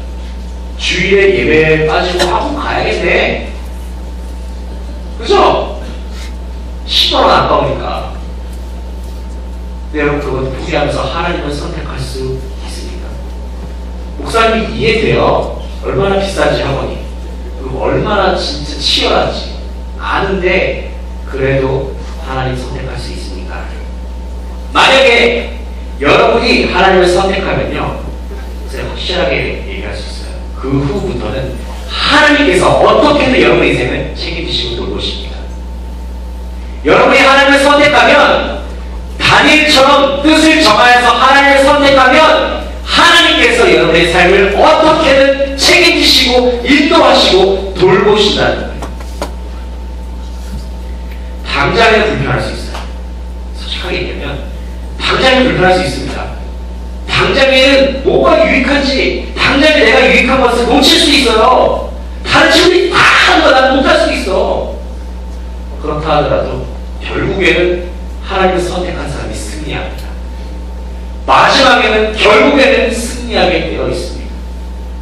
S1: 주일에 예배 빠지고 학원 가야겠네. 그죠? 10만 원 아까우니까. 근데 여러분 그건 포기하면서 하나님을 선택할 수 있습니까? 목사님이 이해돼요. 얼마나 비싼지 학원이. 그리고 얼마나 진짜 치열한지 아는데 그래도 하나님 선택할 수 있습니까? 만약에 여러분이 하나님을 선택하면요, 제가 확실하게 얘기할 수 있어요. 그 후부터는 하나님께서 어떻게든 여러분의 인생을 책임지시고 돌보십니다. 여러분이 하나님을 선택하면, 다니엘처럼 뜻을 정하여서 하나님을 선택하면 하나님께서 여러분의 삶을 어떻게든 책임지시고 인도하시고 돌보신다는 거예요. 당장에 불편할 수 있어요. 솔직하게 얘기하면 당장에 불편할 수 있습니다. 당장에는 뭐가 유익한지, 당장에 내가 유익한 것을 놓칠 수 있어요. 다른 친구들이 다 하는 거 난 못할 수도 있어. 그렇다 하더라도 결국에는 하나님을 선택한 사람이 승리합니다. 마지막에는 결국에는 승리하게 되어 있습니다.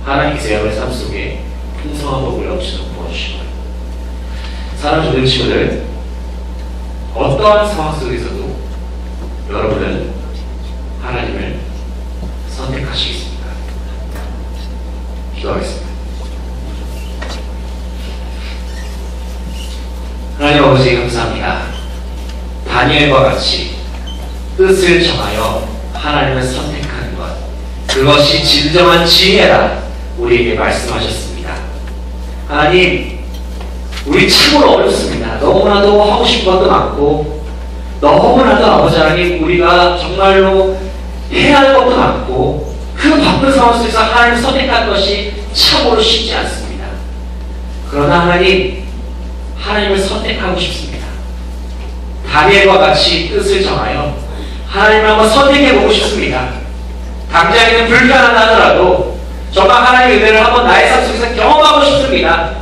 S1: 하나님께서 여러분의 삶 속에 풍성한 복을 넘치도록 부어주시고, 사랑하는 모든 친구들, 어떠한 상황 속에서도 여러분은 하나님을 선택하시겠습니까? 기도하겠습니다. 하나님 아버지 감사합니다. 다니엘과 같이 뜻을 정하여 하나님을 선택하는 것, 그것이 진정한 지혜라 우리에게 말씀하셨습니다. 하나님, 우리 참으로 어렵습니다. 너무나도 하고 싶은 것도 많고, 너무나도 아버지 하나님 우리가 정말로 해야 할 것도 많고, 그 바쁜 상황 속에서 하나님을 선택하는 것이 참으로 쉽지 않습니다. 그러나 하나님, 하나님을 선택하고 싶습니다. 다니엘과 같이 뜻을 정하여 하나님을 한번 선택해보고 싶습니다. 당장에는 불편하다 하더라도 정말 하나님의 은혜를 한번 나의 삶 속에서 경험하고 싶습니다.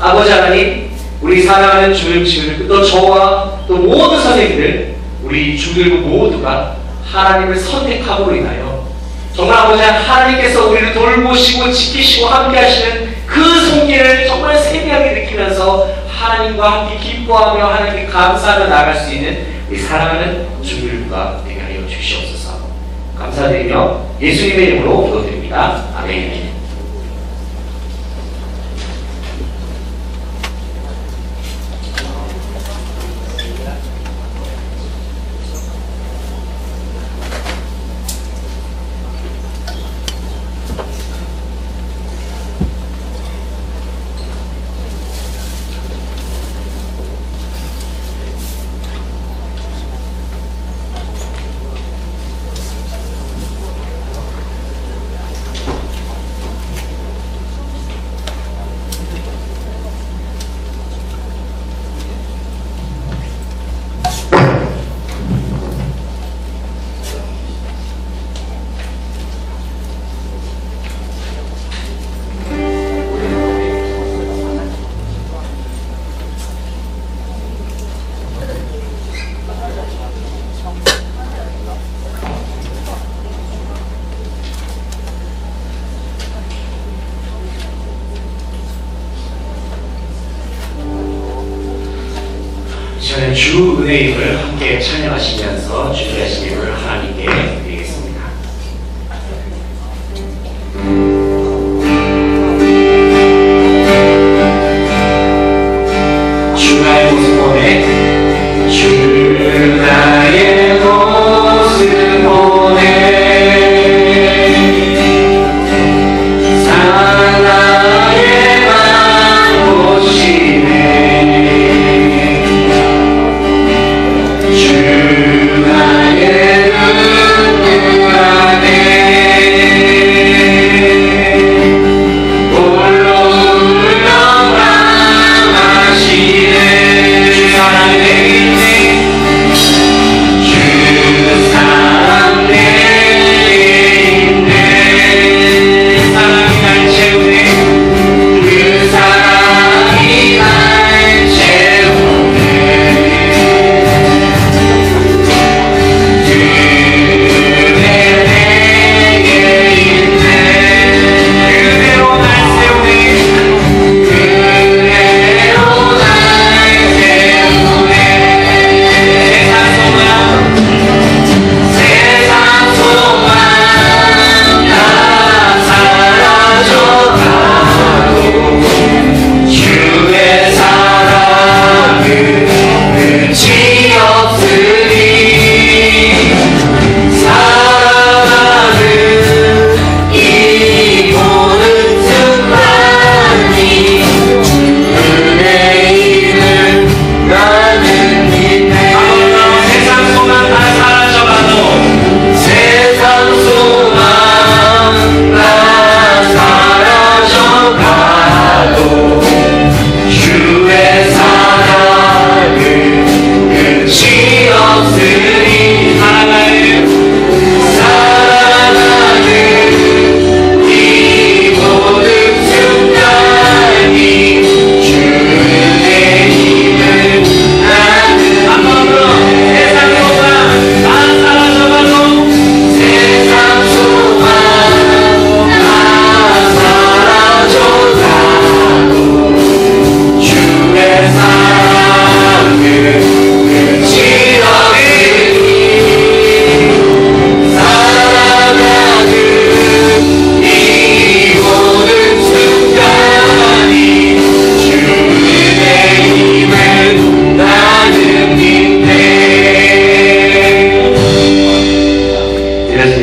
S1: 아버지 하나님, 우리 사랑하는 조영치들, 또 저와 또 모든 선생님들, 우리 주들고 모두가 하나님을 선택함으로 인하여 정말 아버지 하나님께서 우리를 돌보시고 지키시고 함께 하시는 그 손길을 정말 세미하게 느끼면서 하나님과 함께 기뻐하며 하나님께 감사하며 나아갈 수 있는 우리 사랑하는 주들과 되게 하여 주시옵소서. 감사드리며 예수님의 이름으로 기도드립니다. 아멘. 주 은혜의 힘을 함께 찬양하시면서 주님의 하나님께 드리겠습니다.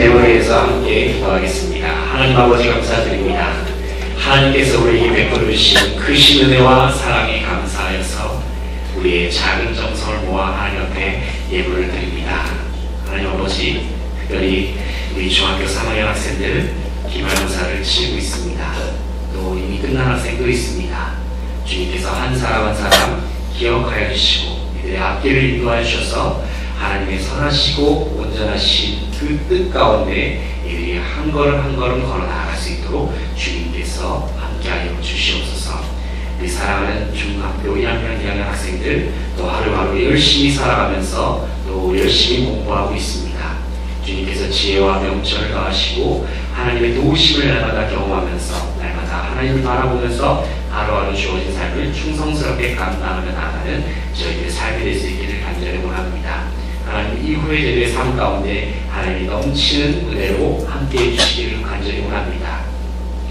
S1: 예물을 위해서 함께 기도하겠습니다. 하나님 아버지 감사드립니다. 하나님께서 우리에게 베풀어 주신 크신 은혜와 사랑에 감사하여서 우리의 작은 정성을 모아 하나님 앞에 예물을 드립니다. 하나님 아버지, 특별히 우리 중학교 3학년 학생들 기말고사를 치르고 있습니다. 또 이미 끝난 학생도 있습니다. 주님께서 한 사람 한 사람 기억하여 주시고 이들의 앞길을 인도하여 주셔서 하나님의 선하시고 온전하신 그 뜻 가운데 이들이 한 걸음 한 걸음 걸어 나아갈 수 있도록 주님께서 함께하여 주시옵소서. 우리 사랑하는 중학교 1학년, 2학년 학생들 또 하루하루 열심히 살아가면서 또 열심히 공부하고 있습니다. 주님께서 지혜와 명철을 더하시고 하나님의 도우심을 날마다 경험하면서 날마다 하나님을 바라보면서 하루하루 주어진 삶을 충성스럽게 감당하며 나아가는 저희들의 삶이 될 수 있기를 간절히 원합니다. 하나님 이후의 저희들의 삶 가운데 하나님이 넘치는 은혜로 함께해 주시기를 간절히 원합니다.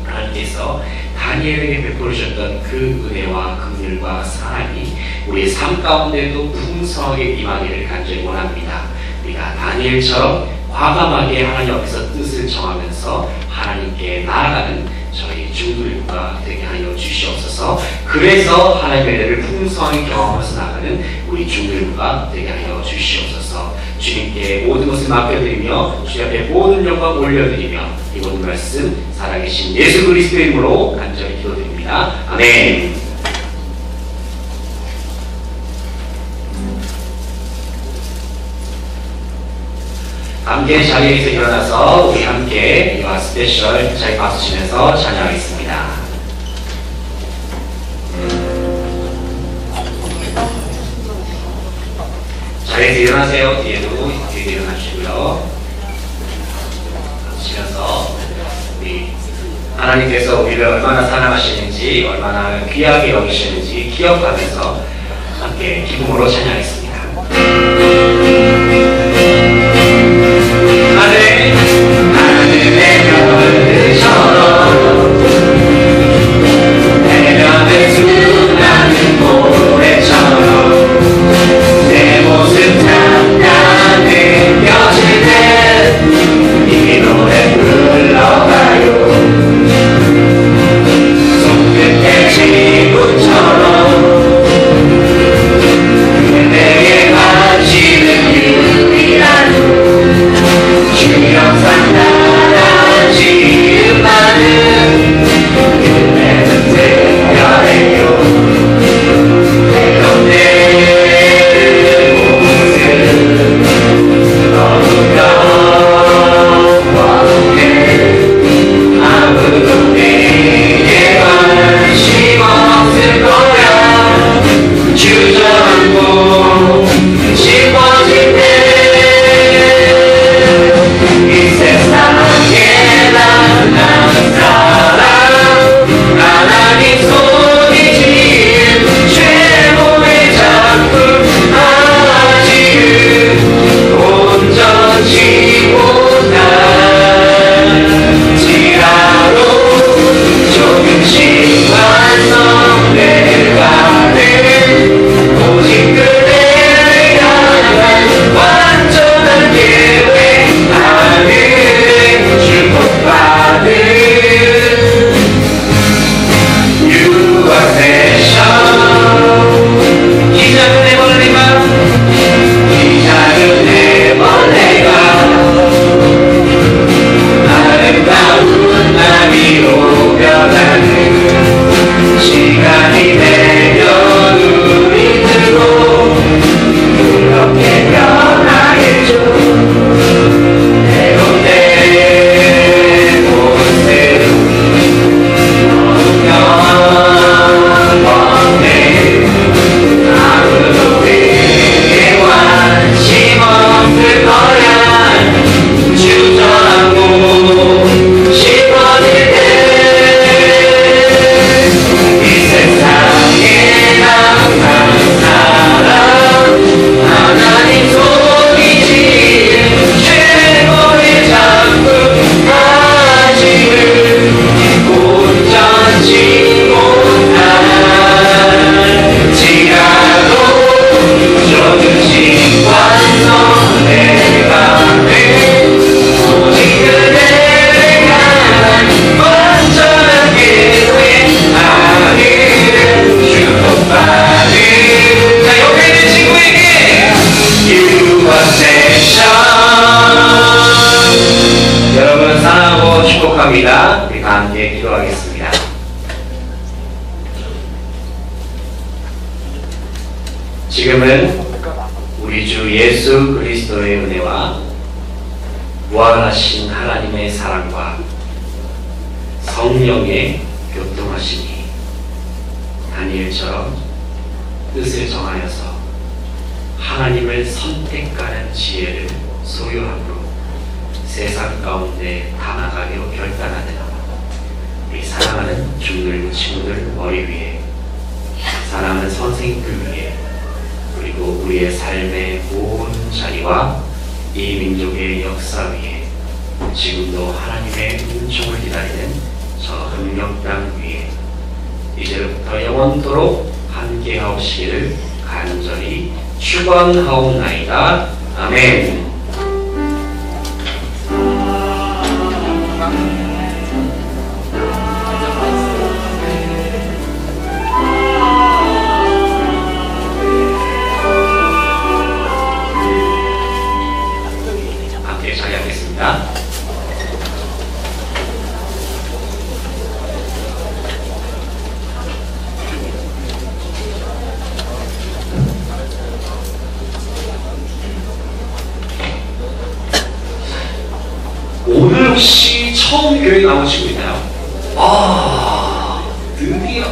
S1: 하나님께서 다니엘에게 베풀어 주셨던 그 은혜와 긍휼과 사랑이 우리의 삶 가운데도 풍성하게 임하기를 간절히 원합니다. 우리가 다니엘처럼 과감하게 하나님 앞에서 뜻을 정하면서 하나님께 나아가는 저희 중들과 되게 하여 주시옵소서. 그래서 하나님의 은혜를 풍성하게 경험하면서 나가는 우리 중들과 되게 하여 주시옵소서. 주님께 모든 것을 맡겨드리며 주 앞에 모든 영광 올려드리며 이 모든 말씀 살아계신 예수 그리스도의 이름으로 간절히 기도드립니다. 아멘. 함께 자리에서 일어나서 우리 함께 이와 스페셜 잘 박수 치면서 찬양하겠습니다. 자리에서 일어나세요. 뒤에도 일어나시고요. 치면서 우리 하나님께서 우리를 얼마나 사랑하시는지 얼마나 귀하게 여기시는지 기억하면서 함께 기쁨으로 찬양하겠습니다. 하늘의 별들처럼 해변에 수많은 모래처럼 내 모습 잠깐 느껴질 때 이 노래 불러봐요. 손끝의 친구처럼 내게 관심을 축복합니다. 우리가 함께 기도하겠습니다. 지금은 우리 주 예수 그리스도의 은혜와 무한하신 하나님의 사랑과 성령의 교통하심이 다니엘처럼 뜻을 정하여서 하나님을 선택하는 지혜를 소유함으로 세상 가운데 다나가기로 결단하는 우리 사랑하는 중늙은 친구들 머리 위에, 사랑하는 선생님들 위에, 그리고 우리의 삶의 모든 자리와 이 민족의 역사 위에, 지금도 하나님의 은총을 기다리는 저 능력 땅 위에 이제부터 영원토록 함께하시기를 간절히 축원하옵나이다. 아멘. 함께 자리하겠습니다. 오늘 혹시 처음 교회 나오시고 있나요? 드디어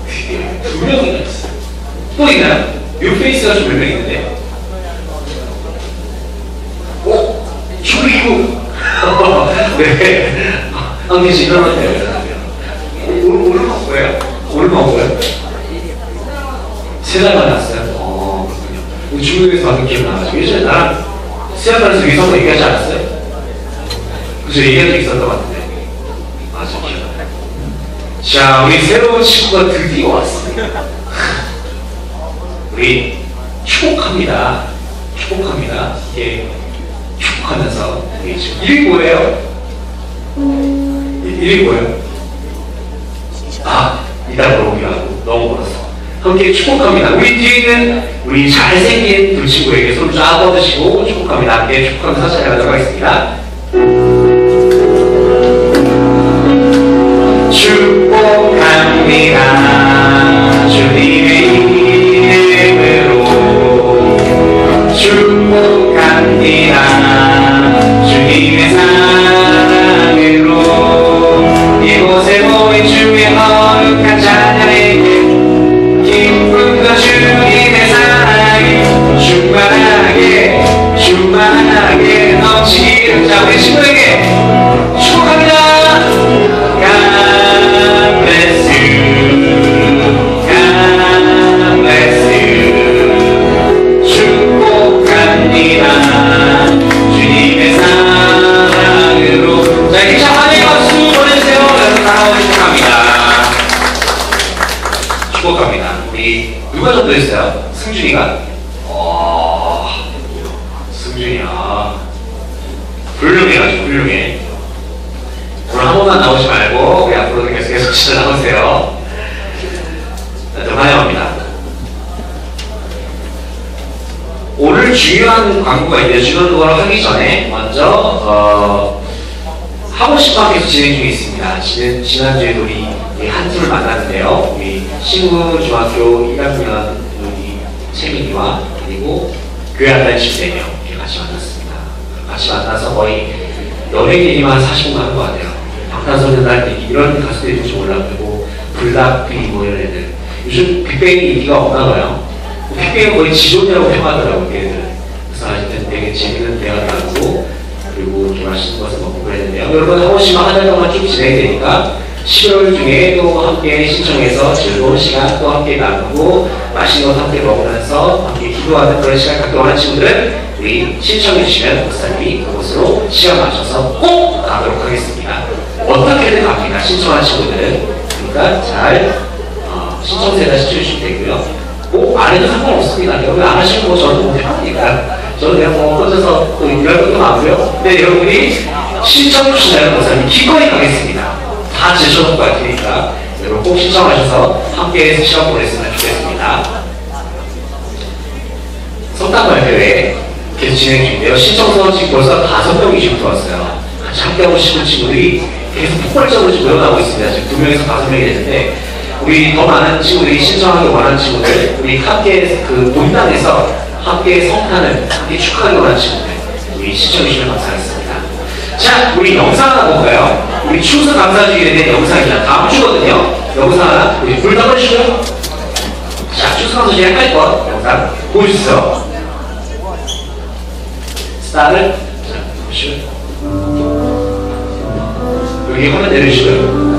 S1: 2명이나 있어요. 또 있나요? 뉴페이스가 좀 몇 명 있는데. 저기고. 네. 안 계시 일어났네요. 오늘 먹고요? 오늘 먹고요? 3달 만에 왔어요? 그렇군요. 중국에서 방금 기억나가지고 예전에 나랑 수양관에서 위성도 얘기하지 않았어요? 그래서 얘기한 적 있었던 것 같은데. 맞아, 기억나요. 자, 우리 새로운 친구가 드디어 왔습니다. 우리 축복합니다. 축복합니다. 예. 축복하면서 우리 지금 이름이 뭐예요? 이름이 뭐예요? 이따 물어보기로 하고 너무 멀었어. 함께 축복합니다. 우리 뒤에 있는 우리 잘생긴 두 친구에게 손 쫙 뻗으시고 축복합니다. 함께 축복하면서 찬양하도록 하겠습니다. 축복합니다. 주님의 이름으로 축복합니다. 주님의 사랑으로 이곳에 모인 주의 거룩한 자녀에게 기쁨과 주님의 사랑이 충만하게 넘치기를. 자, 우리 친구에게 축복합니다. God bless you. 축복합니다. 주님의 사랑으로. 자, 이제 하나님 박수 보내주세요. 여러분 다 축복합니다. 축복합니다. 우리 누가 전도했어요? 승준이가? 승준이야. 훌륭해가지고 훌륭해. 오늘 한 번만 나오지 말고 우리 앞으로도 계속 진짜 나오세요. 좀 환영합니다. 오늘 중요한 광고가 있는데 중요한 거를 하기 전에 먼저 하고 싶은 거 계속 진행 중에 있습니다. 지난주에도 우리 한 팀을 만났는데요. 우리 신구 중학교 1학년 우리 채민이와 그리고 교회 한 단씩 4명 같이 만났습니다. 같이 만나서 거의 연예인 얘기만 한 40분 하는 것 같아요. 방탄소년단 얘기, 이런 가수들이 있는지 몰랐고, 블락비 뭐 이런 애들. 요즘 빅뱅이 인기가 없나 봐요. 빅뱅은 거의 지존이라고 평하더라고요, 걔들. 그래서 하여튼 되게 재밌는 대화를 나누고, 그리고 좀 맛있는 것을 먹고 그랬는데요. 여러분, 한 번씩만 한 달 동안 쭉 진행이 되니까, 10월 중에 또 함께 신청해서 즐거운 시간 또 함께 나누고, 맛있는 것 함께 먹으면서 함께 기도하는 그런 시간 갖도록 하는 친구들은 우리 신청해 주시면 목사님이 그곳으로 시간 맞춰서 꼭 가도록 하겠습니다. 어떻게든 갑니다. 신청한 친구들은. 그러니까 잘 신청서에다 신청해 주시면 되고요. 뭐 안 해도 상관없습니다. 여러분 안 하시면 뭐 저는 못해합니다. 저는 그냥 뭐 꺼져서 또 일할 것도 많고요. 근데 여러분이 신청해 주신다는 목사님 기꺼이 가겠습니다. 다 제쳐놓고 갈 테니까 여러분 꼭 신청하셔서 함께 시간 보냈으면 좋겠습니다. 성탄 발표회 계속 진행 중인데요. 신청서 지금 벌써 5명이 지금 들어왔어요. 같이 함께 함께하고 싶은 친구들이 계속 폭발적으로 지금 늘어나고 있습니다. 지금 2명에서 5명이 됐는데, 우리 더 많은 친구들이 신청하기 원하는 친구들, 우리 함께 그 본당에서 함께 성탄을 함께 축하하기 원하는 친구들, 우리 시청해주시면 감사하겠습니다. 자, 우리 영상 하나 볼까요? 우리 추수 감사주일에 대한 영상이나 다음 주거든요. 영상 하나 우리 불 닦아주시고요. 자, 추수 감사주일에 할 것 영상 보여주세요. 스타를 자 보시고요. 여기 화면 내려주시고요.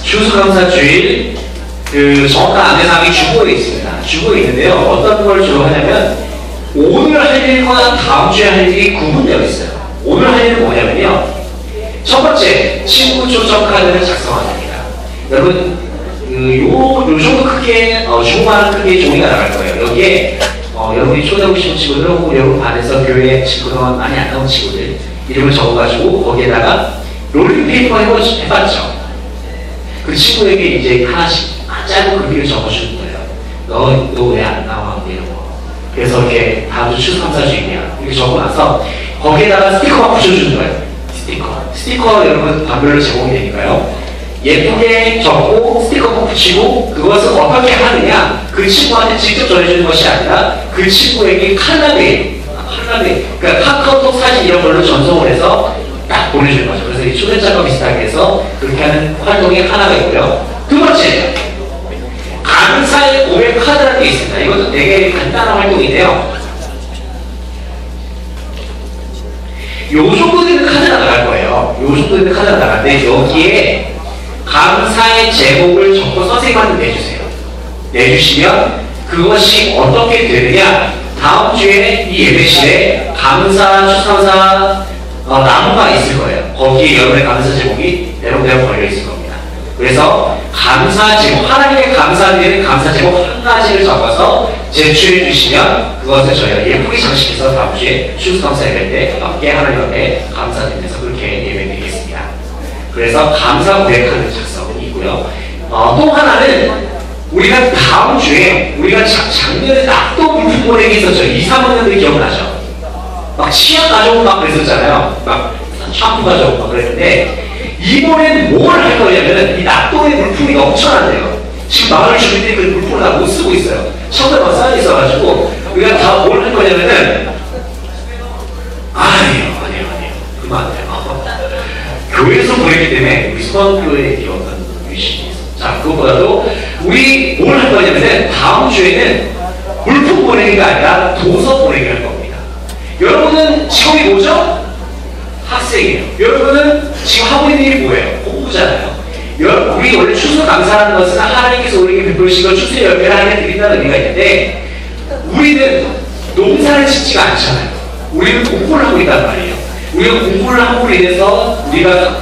S1: 추수감사주일 그 정확한 안내사항이 주보에 있습니다. 주보에 있는데요. 어떤 걸 주로 하냐면 오늘 할 일과 다음 주에 할 일이 구분되어 있어요. 오늘 할 일은 뭐냐면요. 첫 번째, 친구 초청 카드를 작성합니다. 여러분 요 정도 크게 조그마한 크기의 종이가 나갈 거예요. 여기에 여러분이 초대하고 싶은 친구들 혹은 여러분 반에서 교회 친구가 많이 안 나온 친구들 이름을 적어가지고 거기에다가 롤링페이퍼 해봤죠. 그 친구에게 이제 하나씩 짧은 글귀를 적어주는 거예요. 너 왜 안 나와? 이런 거. 그래서 이렇게 다음 주 추수감사주일이야. 이렇게 적어놔서 거기에다가 스티커만 붙여주는 거예요. 스티커 여러분 반별로 제공이 되니까요. 예쁘게 적고 스티커 붙이고 그것을 어떻게 하느냐 그 친구한테 직접 전해주는 것이 아니라 그 친구에게 칼라베이 그러니까 카카오톡 사진 이런 걸로 전송을 해서 딱 보내주는 거죠. 그래서 이 초대장과 비슷하게 해서 그렇게 하는 활동이 하나가 있고요. 두 번째, 감사의 고백 카드라는 게 있습니다. 이것도 되게 간단한 활동인데요. 요 정도 되는 카드가 나갈 거예요. 요 정도 되는 카드가 나가는데 여기에 감사의 제목을 적고 선생님한테 내주세요. 내주시면 그것이 어떻게 되느냐 다음 주에 이 예배실에 감사, 추수감사 나무가 있을 거예요. 거기에 여러분의 감사 제목이 대롱대롱 걸려 있을 겁니다. 그래서 감사 제목, 하나님께 감사드리는 감사 제목 한 가지를 적어서 제출해 주시면 그것을 저희가 예쁘게 장식해서 다음 주에 추수감사 예배 때 함께 하나님 앞에 감사드리면서 그렇게 예배드리겠습니다. 그래서 감사 고백하는 작성이 있고요. 또 하나는 우리가 다음 주에 우리가 작년에 낙도 물품 보내기 있었죠. 2, 3학년들이 기억나죠? 막 치약 가져오고 막 그랬었잖아요. 막 샴푸 가져오고 막 그랬는데 이번엔 뭘 할 거냐면 이 낙도의 물품이 넘쳐난대요. 지금 마을 주민들이 그 물품을 다 못 쓰고 있어요. 처음에 막 쌓여 있어가지고 우리가 다 뭘 할 거냐면은 아니에요. 그만 안 돼요. 교회에서 보냈기 때문에 우리 소방교회에 어떤 위신이 있어요. 자, 그것보다도 우리 뭘 할 거냐면은 다음 주에는 물품 보내기가 아니라 도서 보내기를 할 겁니다. 여러분은 직업이 뭐죠? 학생이에요. 여러분은 지금 하고 있는 일이 뭐예요? 공부잖아요. 우리 원래 추수감사라는 것은 하나님께서 우리에게 베푸신 걸 추수의 열매를 하나님께 드린다는 의미가 있는데 우리는 농사를 짓지가 않잖아요. 우리는 공부를 하고 있단 말이에요. 우리가 공부를 함으로 인해서 우리가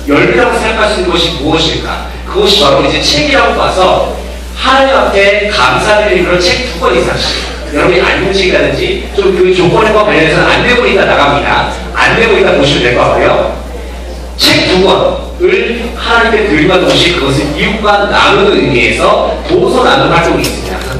S1: 열매라고 생각할 수 있는 것이 무엇일까? 그것이 바로 이제 책이라고 봐서 하나님 앞에 감사드리는 그런 책 2권 이상씩 여러분이 안문책이라든지 좀 그 조건과 관련해서는 안 되고 있다 나갑니다. 안 되고 있다 보시면 될 것 같고요. 책 2권 하나님께 드림과 동시에 그것을 이웃과 나누는 의미에서 도서 나눔 활동이 있습니다.